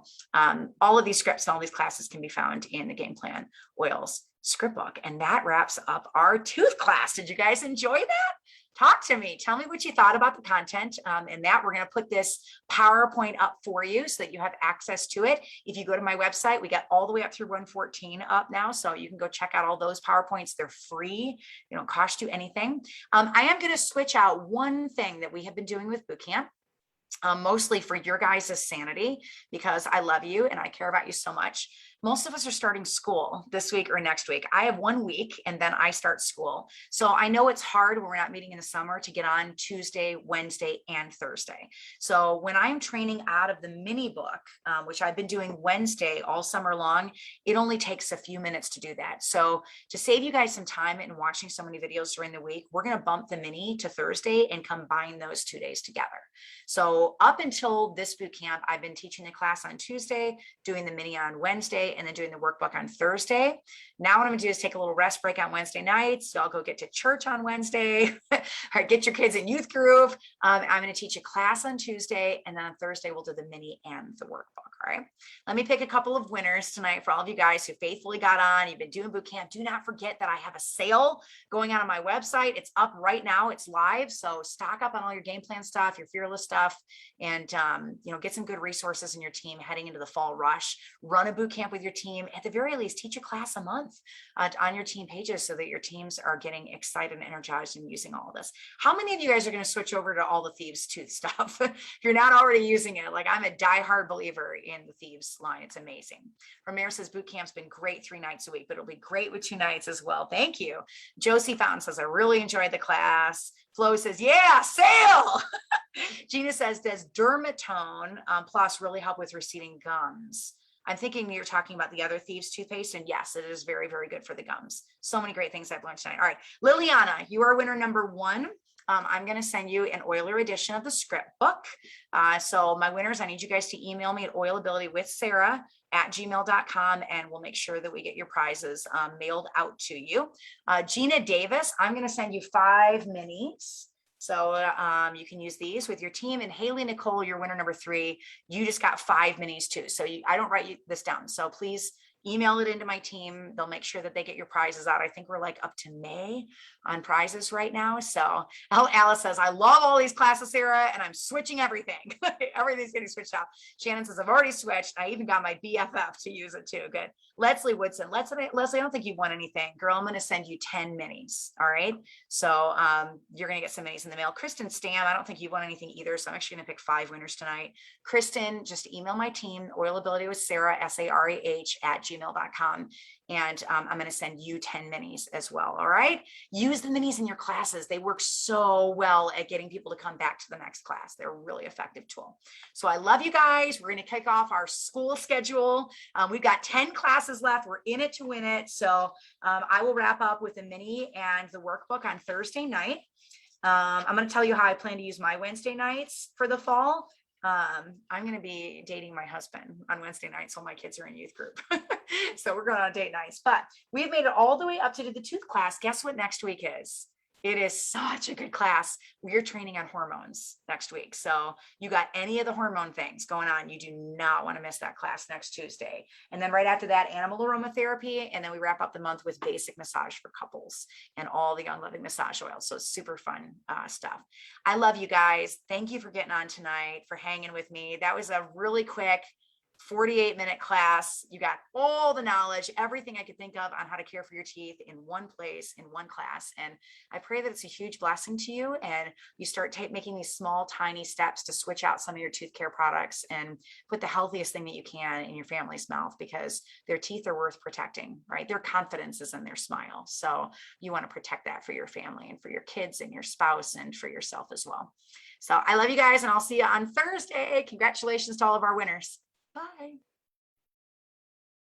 all of these scripts and all these classes can be found in the Game Plan Oils script book. And that wraps up our tooth class. Did you guys enjoy that? Talk to me. Tell me what you thought about the content. And that we're going to put this PowerPoint up for you so that you have access to it. If you go to my website, we got all the way up through 114 up now. So you can go check out all those PowerPoints. They're free. They don't cost you anything. I am going to switch out one thing that we have been doing with Bootcamp. Mostly for your guys' sanity, because I love you and I care about you so much. Most of us are starting school this week or next week. I have 1 week and then I start school. So I know it's hard when we're not meeting in the summer to get on Tuesday, Wednesday, and Thursday. So when I'm training out of the mini book, which I've been doing Wednesday all summer long, it only takes a few minutes to do that. So to save you guys some time and watching so many videos during the week, we're going to bump the mini to Thursday and combine those 2 days together. So up until this boot camp, I've been teaching the class on Tuesday, doing the mini on Wednesday, and then doing the workbook on Thursday. Now what I'm gonna do is take a little rest break on Wednesday nights. So I'll go get to church on Wednesday, or get your kids in youth group. I'm gonna teach a class on Tuesday, and then on Thursday, we'll do the mini and the workbook, all right? Let me pick a couple of winners tonight for all of you guys who faithfully got on. You've been doing boot camp. Do not forget that I have a sale going on my website. It's up right now, it's live. So stock up on all your game plan stuff, your fearless stuff, and get some good resources in your team heading into the fall rush. Run a boot camp with your team. At the very least, teach a class a month on your team pages so that your teams are getting excited and energized and using all of this. How many of you guys are going to switch over to all the Thieves Tooth stuff? If you're not already using it, like I'm a diehard believer in the Thieves line. It's amazing. Ramir says boot camp's been great 3 nights a week, but it'll be great with 2 nights as well. Thank you. Josie Fountain says, I really enjoyed the class. Flo says, yeah, sale. Gina says, does Dermatone Plus really help with receding gums? I'm thinking you're talking about the other Thieves toothpaste, and yes, it is very, very good for the gums. So many great things I've learned tonight. All right, Liliana, you are winner number 1. I'm going to send you an oiler edition of the script book. So my winners, I need you guys to email me at oilabilitywithsarah@gmail.com, and we'll make sure that we get your prizes mailed out to you. Gina Davis, I'm going to send you 5 minis. So you can use these with your team. And Haley Nicole, your winner number 3, you just got 5 minis too. So I don't write this down. So please email it into my team. They'll make sure that they get your prizes out. I think we're like up to May on prizes right now. So Alice says, I love all these classes, Sarah, and I'm switching everything. Everything's getting switched out. Shannon says, I've already switched. I even got my BFF to use it too. Good. Leslie Woodson. Leslie, I don't think you won anything. Girl, I'm going to send you 10 minis. All right. So you're going to get some minis in the mail. Kristen Stam, I don't think you won anything either. So I'm actually going to pick 5 winners tonight. Kristen, just email my team, oilabilitywithsarah, SARAH@gmail.com. And I'm going to send you 10 minis as well. All right. Use the minis in your classes. They work so well at getting people to come back to the next class. They're a really effective tool. So I love you guys. We're going to kick off our school schedule. We've got 10 classes left. We're in it to win it. So I will wrap up with the mini and the workbook on Thursday night. I'm going to tell you how I plan to use my Wednesday nights for the fall. I'm going to be dating my husband on Wednesday nights while my kids are in youth group. So we're going on date nights, but we've made it all the way up to the tooth class. Guess what next week is? It is such a good class. We're training on hormones next week. So you got any of the hormone things going on, you do not want to miss that class next Tuesday. And then right after that, animal aromatherapy. And then we wrap up the month with basic massage for couples and all the Young Living massage oils. So it's super fun stuff. I love you guys. Thank you for getting on tonight, for hanging with me. That was a really quick 48-minute class. You got all the knowledge, everything I could think of on how to care for your teeth in one place, in one class. And I pray that it's a huge blessing to you, and you start making these small, tiny steps to switch out some of your tooth care products and put the healthiest thing that you can in your family's mouth, because their teeth are worth protecting, right? Their confidence is in their smile. So you want to protect that for your family and for your kids and your spouse and for yourself as well. So I love you guys, and I'll see you on Thursday. Congratulations to all of our winners. Bye.